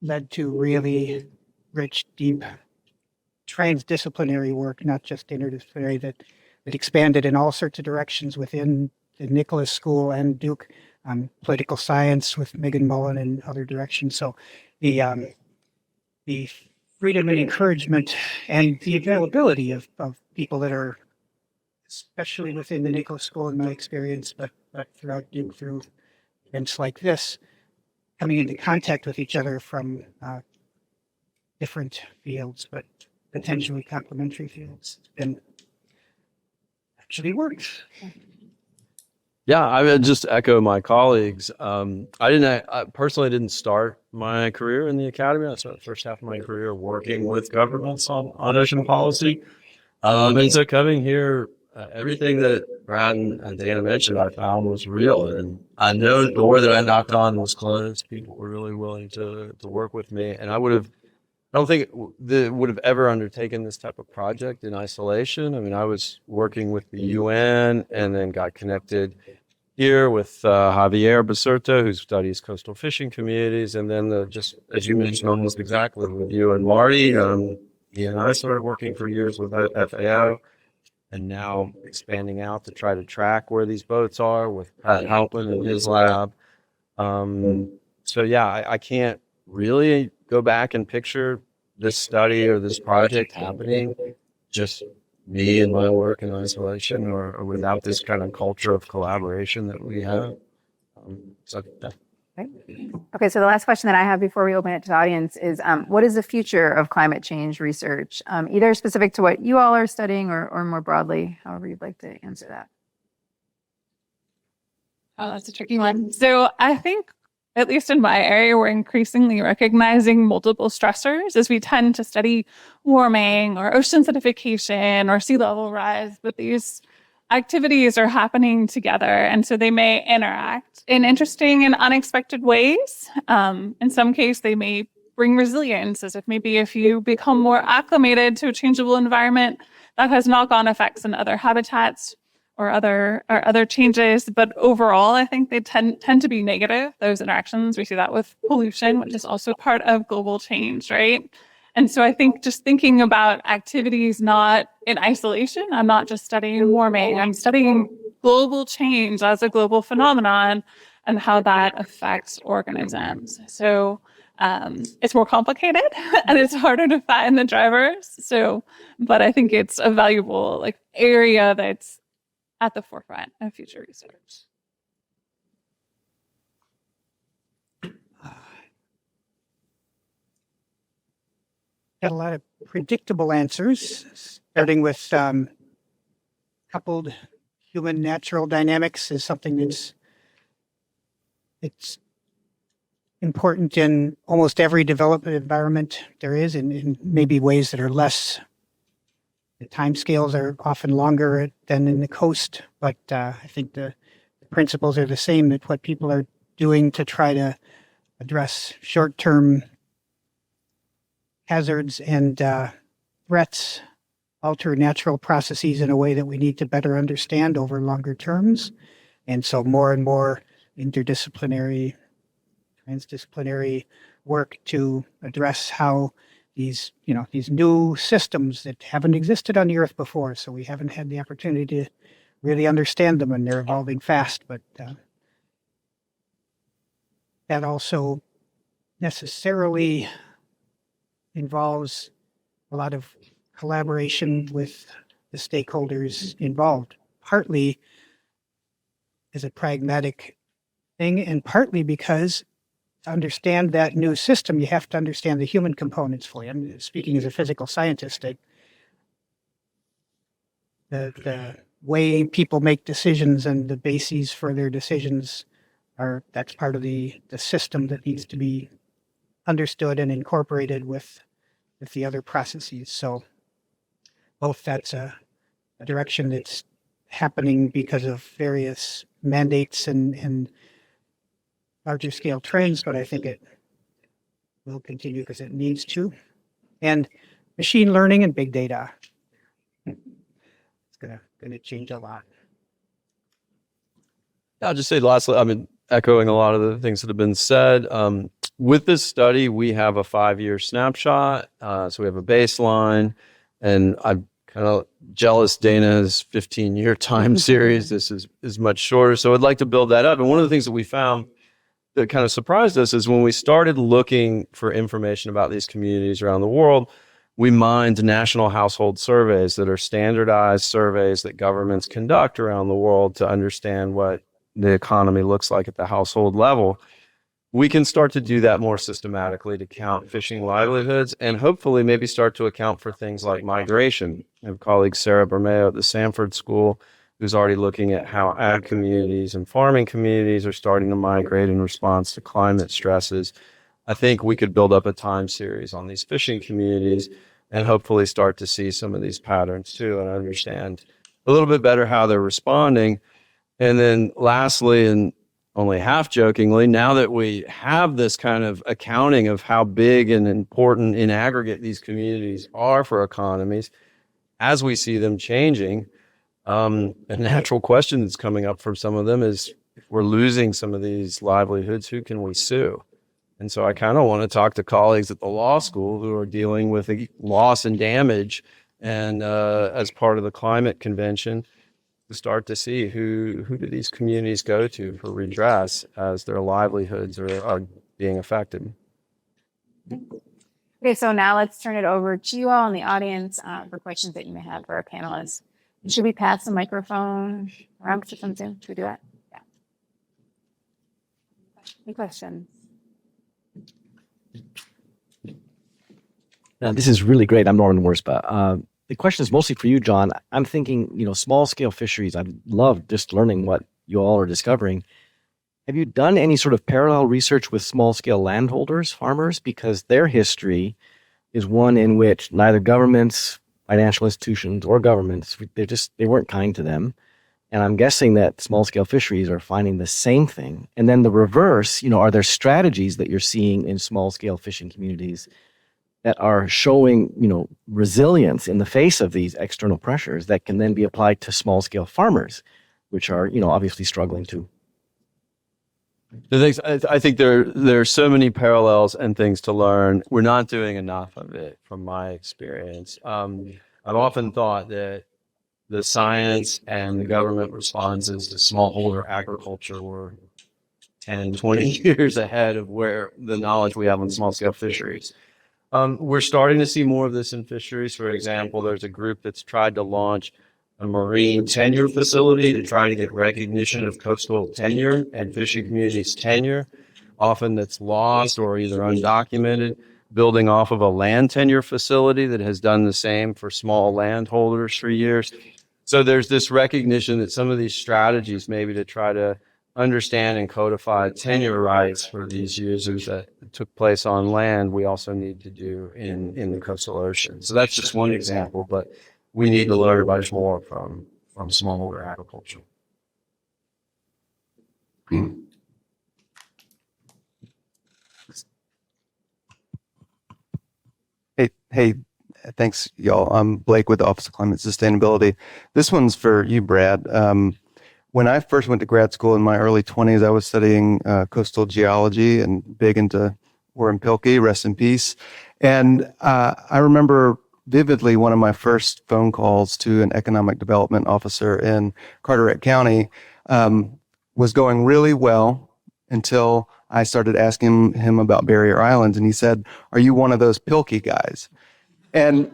led to really rich, deep, transdisciplinary work, not just interdisciplinary, that expanded in all sorts of directions within the Nicholas School and Duke, political science with Meagan Mullen and other directions. So the freedom and encouragement and the availability of people that are, especially within the Nicholas School in my experience, but throughout Duke, through events like this, coming into contact with each other from different fields, but potentially complementary fields, and actually works. Yeah, I would just echo my colleagues. I personally didn't start my career in the academy. I started the first half of my career working with governments on ocean policy. And so coming here, everything that Brad and Dana mentioned, I found was real. And I know the door that I knocked on was closed. People were really willing to work with me. And I don't think would have ever undertaken this type of project in isolation. I mean, I was working with the UN and then got connected here with Javier Basurto, who studies coastal fishing communities. And then just as you mentioned, almost exactly with you and Marty, he and I started working for years with FAO and now expanding out to try to track where these boats are with Pat Halpin in his lab. So yeah, I can't really go back and picture this study or this project happening just me and my work in isolation or without this kind of culture of collaboration that we have. Okay, so the last question that I have before we open it to the audience is, what is the future of climate change research, either specific to what you all are studying or more broadly, however you'd like to answer that? Oh, that's a tricky one. So I think, at least in my area, we're increasingly recognizing multiple stressors as we tend to study warming or ocean acidification or sea level rise, but these activities are happening together, and so they may interact in interesting and unexpected ways. In some case, they may bring resilience, as if maybe if you become more acclimated to a changeable environment, that has knock-on effects in other habitats or other changes. But overall, I think they tend to be negative, those interactions. We see that with pollution, which is also part of global change, right? And so I think just thinking about activities not in isolation, I'm not just studying warming, I'm studying global change as a global phenomenon and how that affects organisms. So it's more complicated and it's harder to find the drivers. So, but I think it's a valuable area that's at the forefront of future research. Got a lot of predictable answers, starting with coupled human-natural dynamics is something it's important in almost every development environment there is, in maybe ways that are less. The timescales are often longer than in the coast, but I think the principles are the same, that what people are doing to try to address short-term hazards and threats alter natural processes in a way that we need to better understand over longer terms. And so more and more interdisciplinary, transdisciplinary work to address how these new systems that haven't existed on the Earth before, so we haven't had the opportunity to really understand them, and they're evolving fast, but that also necessarily involves a lot of collaboration with the stakeholders involved, partly as a pragmatic thing and partly because to understand that new system, you have to understand the human components fully. I'm speaking as a physical scientist. The way people make decisions and the bases for their decisions that's part of the system that needs to be understood and incorporated with the other processes. So both that's a direction that's happening because of various mandates and larger scale trends, but I think it will continue because it needs to. And machine learning and big data, it's gonna change a lot. I'll just say lastly, I mean, echoing a lot of the things that have been said. With this study, we have a 5-year snapshot. So we have a baseline, and I'm kind of jealous Dana's 15-year time series. This is much shorter. So I'd like to build that up. And one of the things that we found that kind of surprised us is when we started looking for information about these communities around the world, we mined national household surveys that are standardized surveys that governments conduct around the world to understand what the economy looks like at the household level. We can start to do that more systematically to count fishing livelihoods and hopefully maybe start to account for things like migration. I have a colleague, Sarah Bermeo at the Sanford School, who's already looking at how ag communities and farming communities are starting to migrate in response to climate stresses. I think we could build up a time series on these fishing communities and hopefully start to see some of these patterns too and understand a little bit better how they're responding. And then lastly, and only half jokingly, now that we have this kind of accounting of how big and important in aggregate these communities are for economies, as we see them changing, a natural question that's coming up from some of them is, if we're losing some of these livelihoods, who can we sue? And so I kind of want to talk to colleagues at the law school who are dealing with loss and damage and as part of the climate convention, to start to see who do these communities go to for redress as their livelihoods are being affected. Okay, so now let's turn it over to you all in the audience for questions that you may have for our panelists. Should we pass the microphone around to some Zoom? Should we do that? Yeah. Any questions? Now, this is really great. I'm Norman Worspa. The question is mostly for you, John. I'm thinking, small scale fisheries. I love just learning what you all are discovering. Have you done any sort of parallel research with small scale landholders, farmers? Because their history is one in which neither governments, financial institutions, or governments, they weren't kind to them. And I'm guessing that small scale fisheries are finding the same thing. And then the reverse, are there strategies that you're seeing in small scale fishing communities that are showing, resilience in the face of these external pressures that can then be applied to small scale farmers, which are, obviously struggling too? I think there are so many parallels and things to learn. We're not doing enough of it from my experience. I've often thought that the science and the government responses to smallholder agriculture were 10, 20 years ahead of where the knowledge we have on small scale fisheries. We're starting to see more of this in fisheries. For example, there's a group that's tried to launch a marine tenure facility to try to get recognition of coastal tenure and fishing communities tenure, often that's lost or either undocumented, building off of a land tenure facility that has done the same for small landholders for years. So there's this recognition that some of these strategies maybe to try to understand and codify tenure rights for these users that took place on land, we also need to do in the coastal ocean. So that's just one example, but we need to learn much more from smallholder agriculture. Hey, thanks, y'all. I'm Blake with the Office of Climate Sustainability. This one's for you, Brad. When I first went to grad school in my early 20s, I was studying coastal geology and big into Warren Pilkey, rest in peace. And I remember vividly one of my first phone calls to an economic development officer in Carteret County was going really well until I started asking him about barrier islands. And he said, "Are you one of those Pilkey guys?" And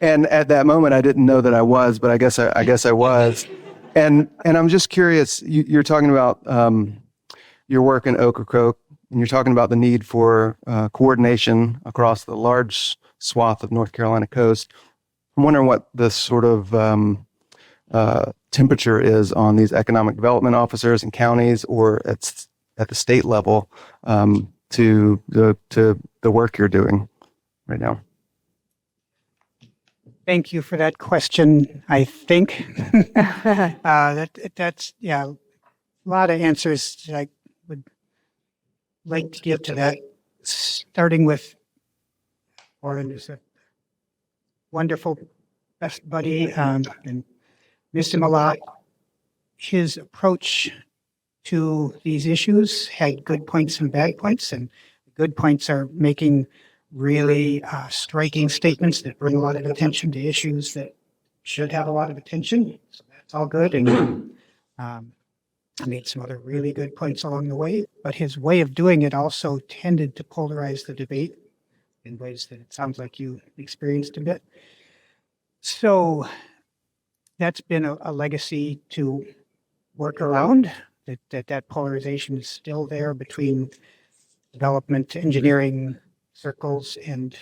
at that moment, I didn't know that I was, but I guess I was. And I'm just curious, you're talking about your work in Ocracoke, and you're talking about the need for coordination across the large swath of North Carolina coast. I'm wondering what the sort of temperature is on these economic development officers in counties or at at the state level to the work you're doing right now? Thank you for that question. I think that's a lot of answers that I would like to give to that. Starting with Oren is a wonderful best buddy and miss him a lot. His approach to these issues had good points and bad points, and the good points are making really striking statements that bring a lot of attention to issues that should have a lot of attention. So that's all good. And I made some other really good points along the way, but his way of doing it also tended to polarize the debate in ways that it sounds like you experienced a bit. So that's been a legacy to work around, that polarization is still there between development, engineering circles, and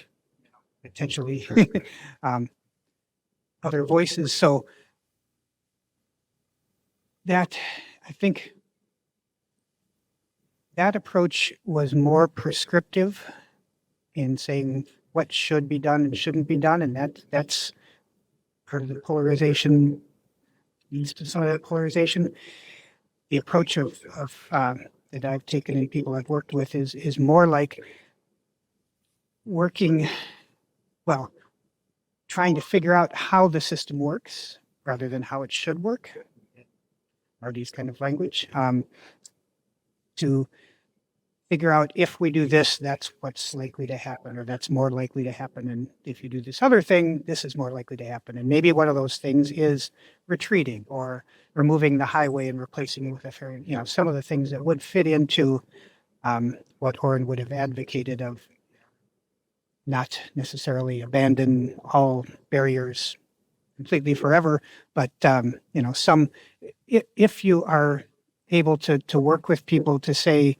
potentially other voices. So that, I think, that approach was more prescriptive in saying what should be done and shouldn't be done, and that's part of the polarization, leads to some of that polarization. The approach of that I've taken and people I've worked with is more like trying to figure out how the system works rather than how it should work. Marty's kind of language, to figure out if we do this, that's what's likely to happen, or that's more likely to happen. And if you do this other thing, this is more likely to happen. And maybe one of those things is retreating or removing the highway and replacing it with a ferry. Some of the things that would fit into what Oren would have advocated of not necessarily abandon all barriers completely forever, but if you are able to work with people to say,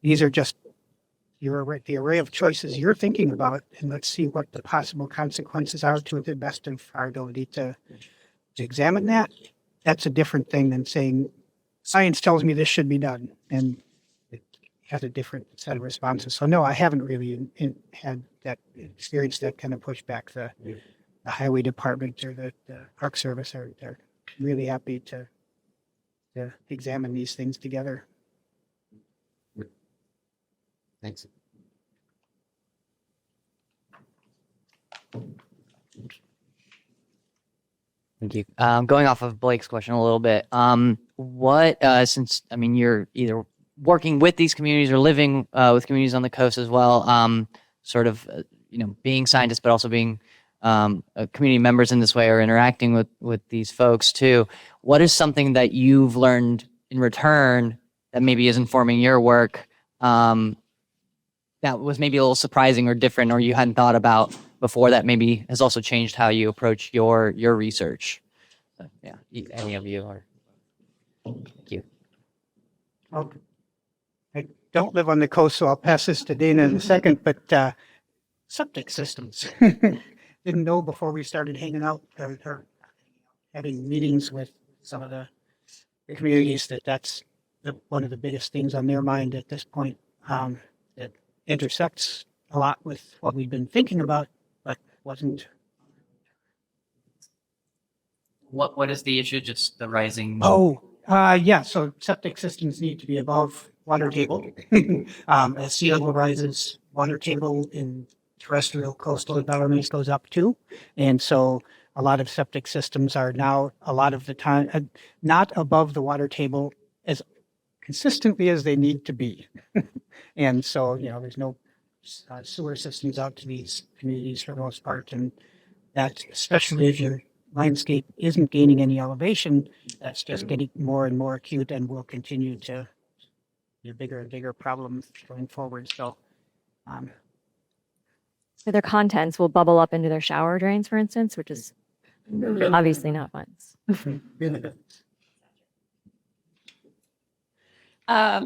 these are just the array of choices you're thinking about, and let's see what the possible consequences are to the best of our ability to examine that. That's a different thing than saying, science tells me this should be done, and it has a different set of responses. So no, I haven't really had that experience, that kind of pushback. The highway department or the Park Service are really happy to examine these things together. Thanks. Thank you. Going off of Blake's question a little bit, since you're either working with these communities or living with communities on the coast as well, being scientists, but also being community members in this way or interacting with these folks too. What is something that you've learned in return that maybe is informing your work that was maybe a little surprising or different, or you hadn't thought about before, that maybe has also changed how you approach your research? So, yeah, any of you are. Thank you. Well, I don't live on the coast, so I'll pass this to Dana in a second, but septic systems. Didn't know before we started hanging out or having meetings with some of the communities that's one of the biggest things on their mind at this point. That intersects a lot with what we've been thinking about, but wasn't. What is the issue? Just the rising. So septic systems need to be above water table. As sea level rises, water table in terrestrial coastal environments goes up too, and so a lot of septic systems are now a lot of the time not above the water table as consistently as they need to be. And so, there's no sewer systems out to these communities for the most part. And that, especially if your landscape isn't gaining any elevation, that's just getting more and more acute and will continue to be a bigger and bigger problem going forward. So, So their contents will bubble up into their shower drains, for instance, which is obviously not fun. really good.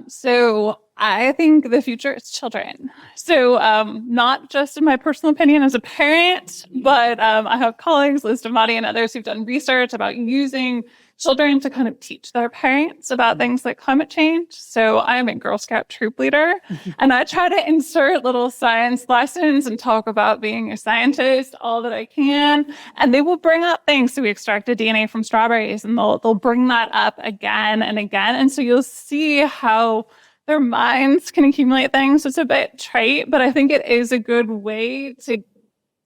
So I think the future is children. So not just in my personal opinion as a parent, but I have colleagues, Liz Damati and others who've done research about using children to kind of teach their parents about things like climate change. So I'm a Girl Scout troop leader, and I try to insert little science lessons and talk about being a scientist all that I can. And they will bring up things. So we extracted DNA from strawberries, and they'll bring that up again and again. And so you'll see how their minds can accumulate things. It's a bit trite, but I think it is a good way to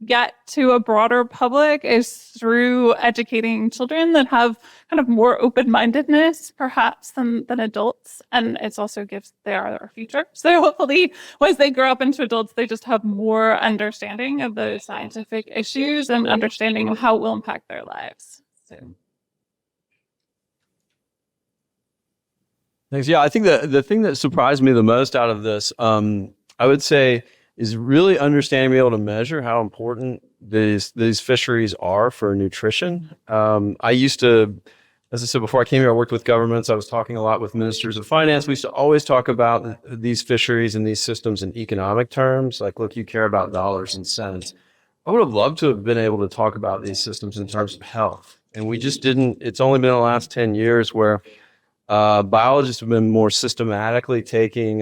get to a broader public is through educating children that have kind of more open-mindedness perhaps than adults. And it's also gives they are our future. So hopefully as they grow up into adults, they just have more understanding of the scientific issues and understanding of how it will impact their lives. So. Thanks. Yeah, I think the thing that surprised me the most out of this, I would say, is really understanding, being able to measure how important these fisheries are for nutrition. I used to, as I said before I came here, I worked with governments. I was talking a lot with ministers of finance. We used to always talk about these fisheries and these systems in economic terms. Like, look, you care about dollars and cents. I would have loved to have been able to talk about these systems in terms of health. And we just didn't. It's only been the last 10 years where biologists have been more systematically taking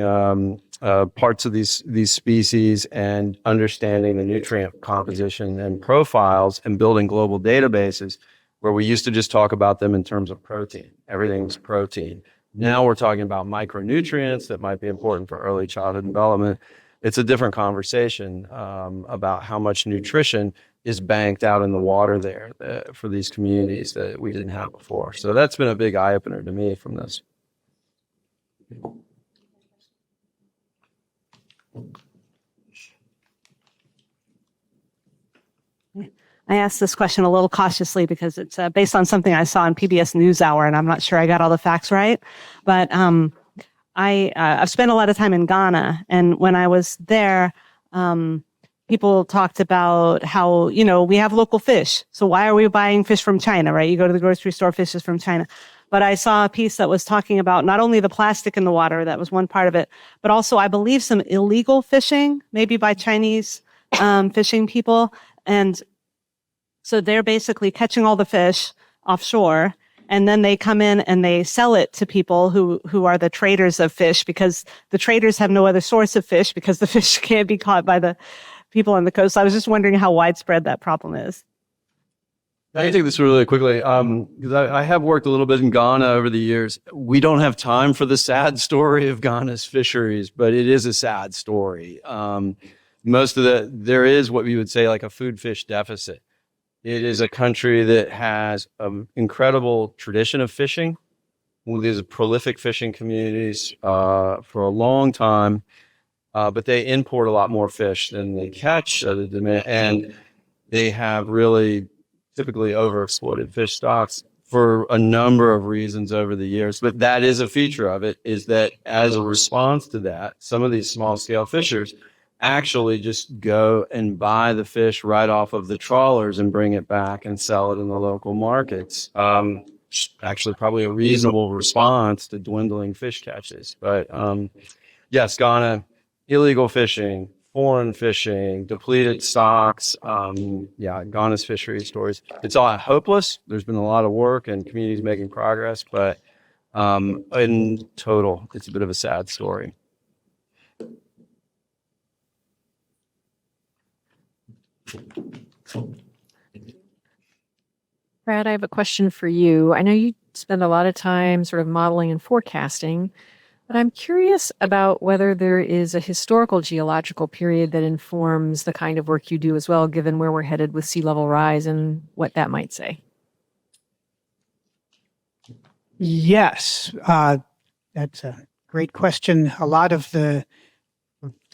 parts of these species and understanding the nutrient composition and profiles and building global databases where we used to just talk about them in terms of protein. Everything's protein. Now we're talking about micronutrients that might be important for early childhood development. It's a different conversation about how much nutrition is banked out in the water there for these communities that we didn't have before. So that's been a big eye-opener to me from this. I asked this question a little cautiously because it's based on something I saw on PBS NewsHour, and I'm not sure I got all the facts right. But I've spent a lot of time in Ghana, and when I was there, people talked about how, we have local fish. So why are we buying fish from China, right? You go to the grocery store, fish is from China. But I saw a piece that was talking about not only the plastic in the water, that was one part of it, but also I believe some illegal fishing, maybe by Chinese fishing people. And so they're basically catching all the fish offshore, and then they come in and they sell it to people who are the traders of fish, because the traders have no other source of fish because the fish can't be caught by the people on the coast. So I was just wondering how widespread that problem is. I can take this really quickly because I have worked a little bit in Ghana over the years. We don't have time for the sad story of Ghana's fisheries, but it is a sad story. There is what we would say like a food fish deficit. It is a country that has an incredible tradition of fishing. There's prolific fishing communities for a long time, but they import a lot more fish than they catch. And they have really typically overexploited fish stocks for a number of reasons over the years. But that is a feature of it, is that as a response to that, some of these small scale fishers actually just go and buy the fish right off of the trawlers and bring it back and sell it in the local markets. Actually probably a reasonable response to dwindling fish catches. But yes, Ghana, illegal fishing, foreign fishing, depleted stocks. Ghana's fishery stories. It's all hopeless. There's been a lot of work and communities making progress, but in total, it's a bit of a sad story. Brad, I have a question for you. I know you spend a lot of time sort of modeling and forecasting, but I'm curious about whether there is a historical geological period that informs the kind of work you do as well, given where we're headed with sea level rise and what that might say. Yes, that's a great question. A lot of the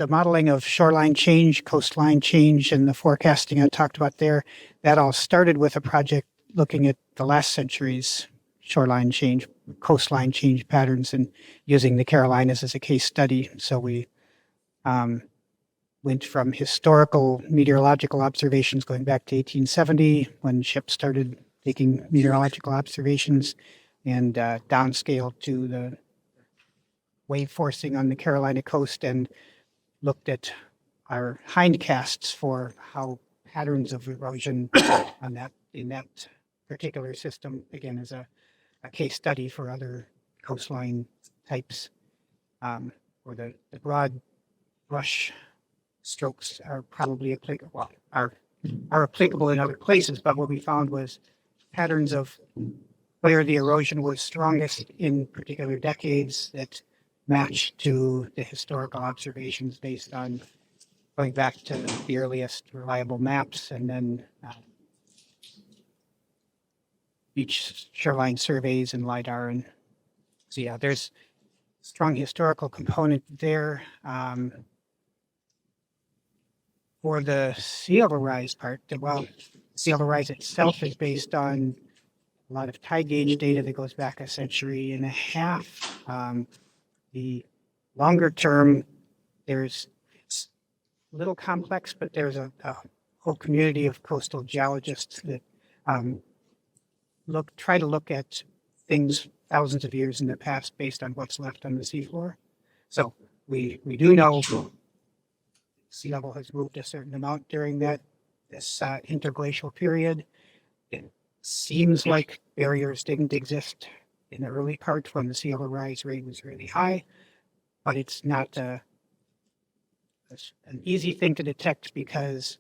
modeling of shoreline change, coastline change, and the forecasting I talked about there, that all started with a project looking at the last century's shoreline change, coastline change patterns, and using the Carolinas as a case study. So we went from historical meteorological observations going back to 1870, when ships started taking meteorological observations, and downscaled to the wave forcing on the Carolina coast, and looked at our hindcasts for how patterns of erosion in that particular system, again, as a a case study for other coastline types, where the broad brush strokes are probably applicable, well, are applicable in other places, but what we found was patterns of where the erosion was strongest in particular decades that matched to the historical observations based on going back to the earliest reliable maps and then beach shoreline surveys and LIDAR. And so, yeah, there's a strong historical component there. For the sea level rise part, well, sea level rise itself is based on a lot of tide gauge data that goes back a century and a half. The longer term, it's a little complex, but there's a whole community of coastal geologists that try to look at things thousands of years in the past based on what's left on the seafloor. So we do know sea level has moved a certain amount during this interglacial period. It seems like barriers didn't exist in the early part when the sea level rise rate was really high, but it's not an easy thing to detect because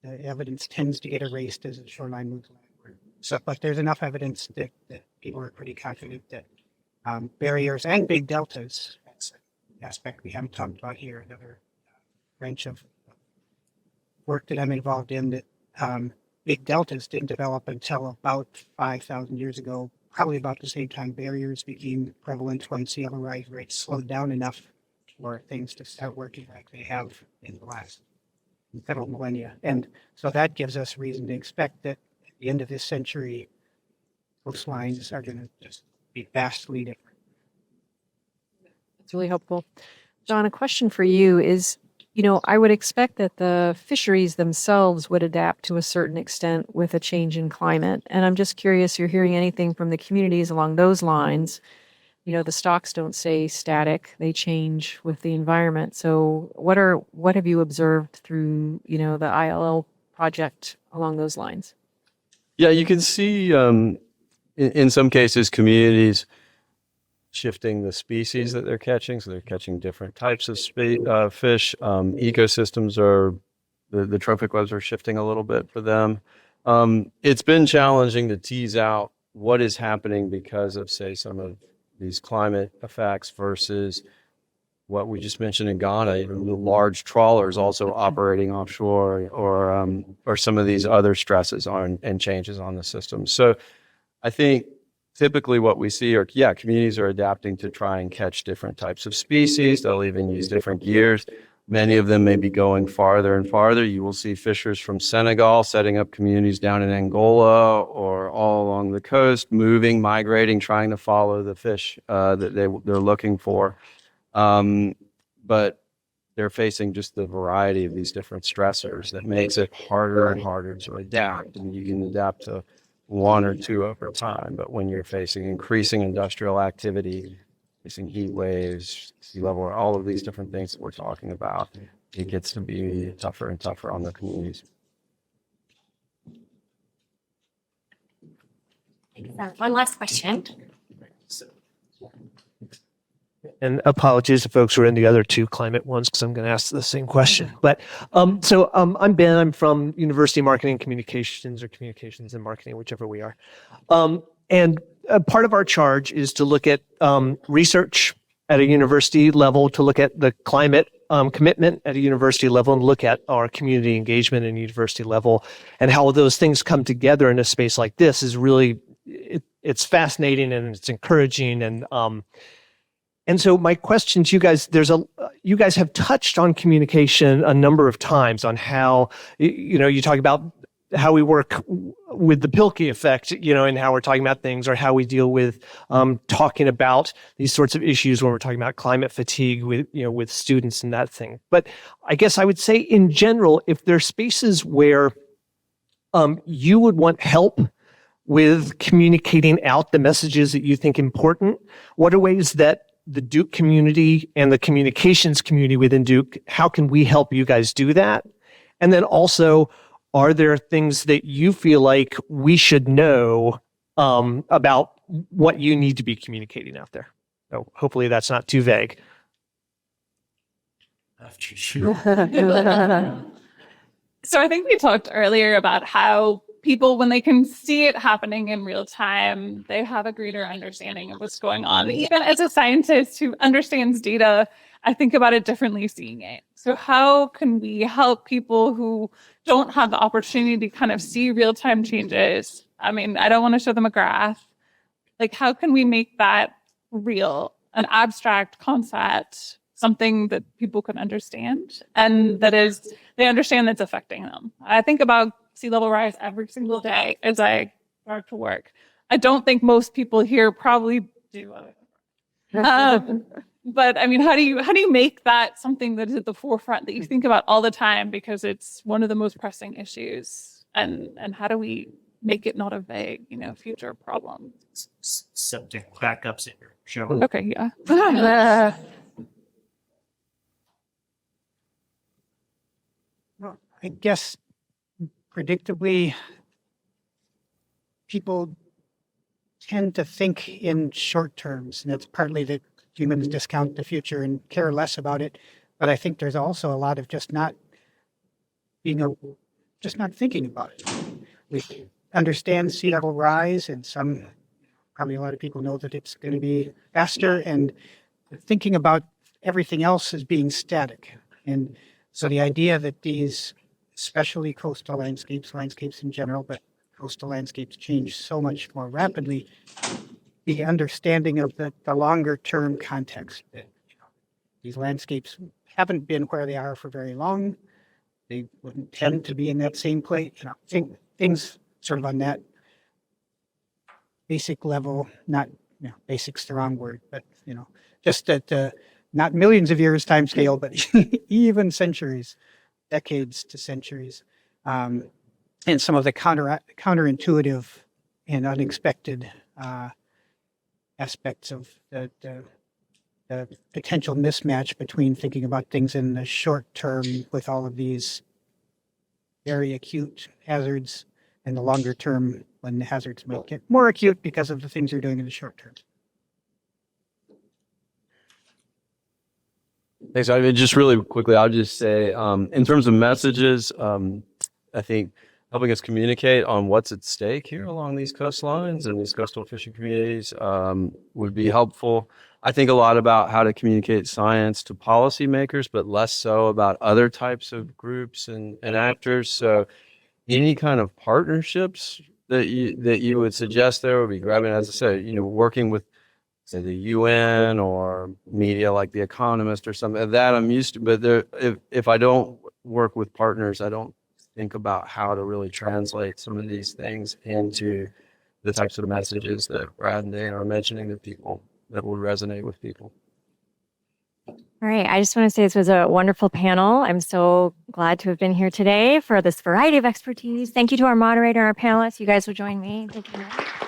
the evidence tends to get erased as the shoreline moves landward. So, but there's enough evidence that people are pretty confident that barriers and big deltas, that's an aspect we haven't talked about here, another branch of work that I'm involved in, that big deltas didn't develop until about 5,000 years ago, probably about the same time barriers became prevalent when sea level rise rates slowed down enough for things to start working like they have in the last several millennia. And so that gives us reason to expect that at the end of this century, coastlines are going to just be vastly different. That's really helpful. John, a question for you is, I would expect that the fisheries themselves would adapt to a certain extent with a change in climate. And I'm just curious, you're hearing anything from the communities along those lines? The stocks don't stay static, they change with the environment. So what have you observed through, the ILL project along those lines? Yeah, you can see in some cases communities shifting the species that they're catching. So they're catching different types of fish. Ecosystems the trophic webs are shifting a little bit for them. It's been challenging to tease out what is happening because of, say, some of these climate effects versus what we just mentioned in Ghana, the large trawlers also operating offshore or some of these other stresses and changes on the system. So I think typically what we see are, communities are adapting to try and catch different types of species. They'll even use different gears. Many of them may be going farther and farther. You will see fishers from Senegal setting up communities down in Angola or all along the coast, moving, migrating, trying to follow the fish that they're looking for. But they're facing just the variety of these different stressors that makes it harder and harder to adapt. And you can adapt to one or two over time, but when you're facing increasing industrial activity, facing heat waves, sea level, all of these different things that we're talking about, it gets to be tougher and tougher on the communities. One last question. And apologies to folks who are in the other two climate ones, because I'm going to ask the same question. But I'm Ben. I'm from University of Marketing and Communications, or Communications and Marketing, whichever we are. And part of our charge is to look at research at a university level, to look at the climate commitment at a university level, and look at our community engagement at a university level, and how those things come together in a space like this is really, it's fascinating and it's encouraging. And so my question to you guys, you guys have touched on communication a number of times, on how, you talk about how we work with the Pilkey effect, and how we're talking about things, or how we deal with talking about these sorts of issues when we're talking about climate fatigue with students and that thing. But I guess I would say in general, if there's spaces where you would want help with communicating out the messages that you think important, what are ways that the Duke community and the communications community within Duke, how can we help you guys do that? And then also, are there things that you feel like we should know about what you need to be communicating out there. So hopefully that's not too vague. So I think we talked earlier about how people, when they can see it happening in real time, they have a greater understanding of what's going on. Even as a scientist who understands data, I think about it differently seeing it. So how can we help people who don't have the opportunity to kind of see real-time changes? I mean, I don't want to show them a graph. Like, how can we make that real, an abstract concept, something that people can understand and that is, they understand that's affecting them? I think about sea level rise every single day as I start to work. I don't think most people here probably do. But I mean, how do you make that something that is at the forefront that you think about all the time because it's one of the most pressing issues? And how do we make it not a vague, future problem? Septic backups in your show. Okay, yeah. Well, I guess predictably, people tend to think in short terms, and it's partly that humans discount the future and care less about it. But I think there's also a lot of just not thinking about it. We understand sea level rise, and probably a lot of people know that it's going to be faster, and thinking about everything else as being static. And so the idea that these, especially coastal landscapes in general, but coastal landscapes change so much more rapidly, the understanding of the longer term context. That, these landscapes haven't been where they are for very long. They wouldn't tend to be in that same place. Things sort of on that basic level, not, basic's the wrong word, but, just that not millions of years time scale, but even centuries, decades to centuries. And some of the counterintuitive and unexpected aspects of the potential mismatch between thinking about things in the short term with all of these very acute hazards and the longer term when the hazards might get more acute because of the things you're doing in the short term. Thanks. I mean, just really quickly, I'll just say, in terms of messages, I think helping us communicate on what's at stake here along these coastlines and these coastal fishing communities would be helpful. I think a lot about how to communicate science to policymakers, but less so about other types of groups and actors. So any kind of partnerships that you would suggest there would be great. I mean, as I said, working with, say, the UN or media like The Economist or something that I'm used to. But if I don't work with partners, I don't think about how to really translate some of these things into the types of messages that Brad and Dana are mentioning that would resonate with people. All right. I just want to say this was a wonderful panel. I'm so glad to have been here today for this variety of expertise. Thank you to our moderator, our panelists. You guys will join me. Thank you.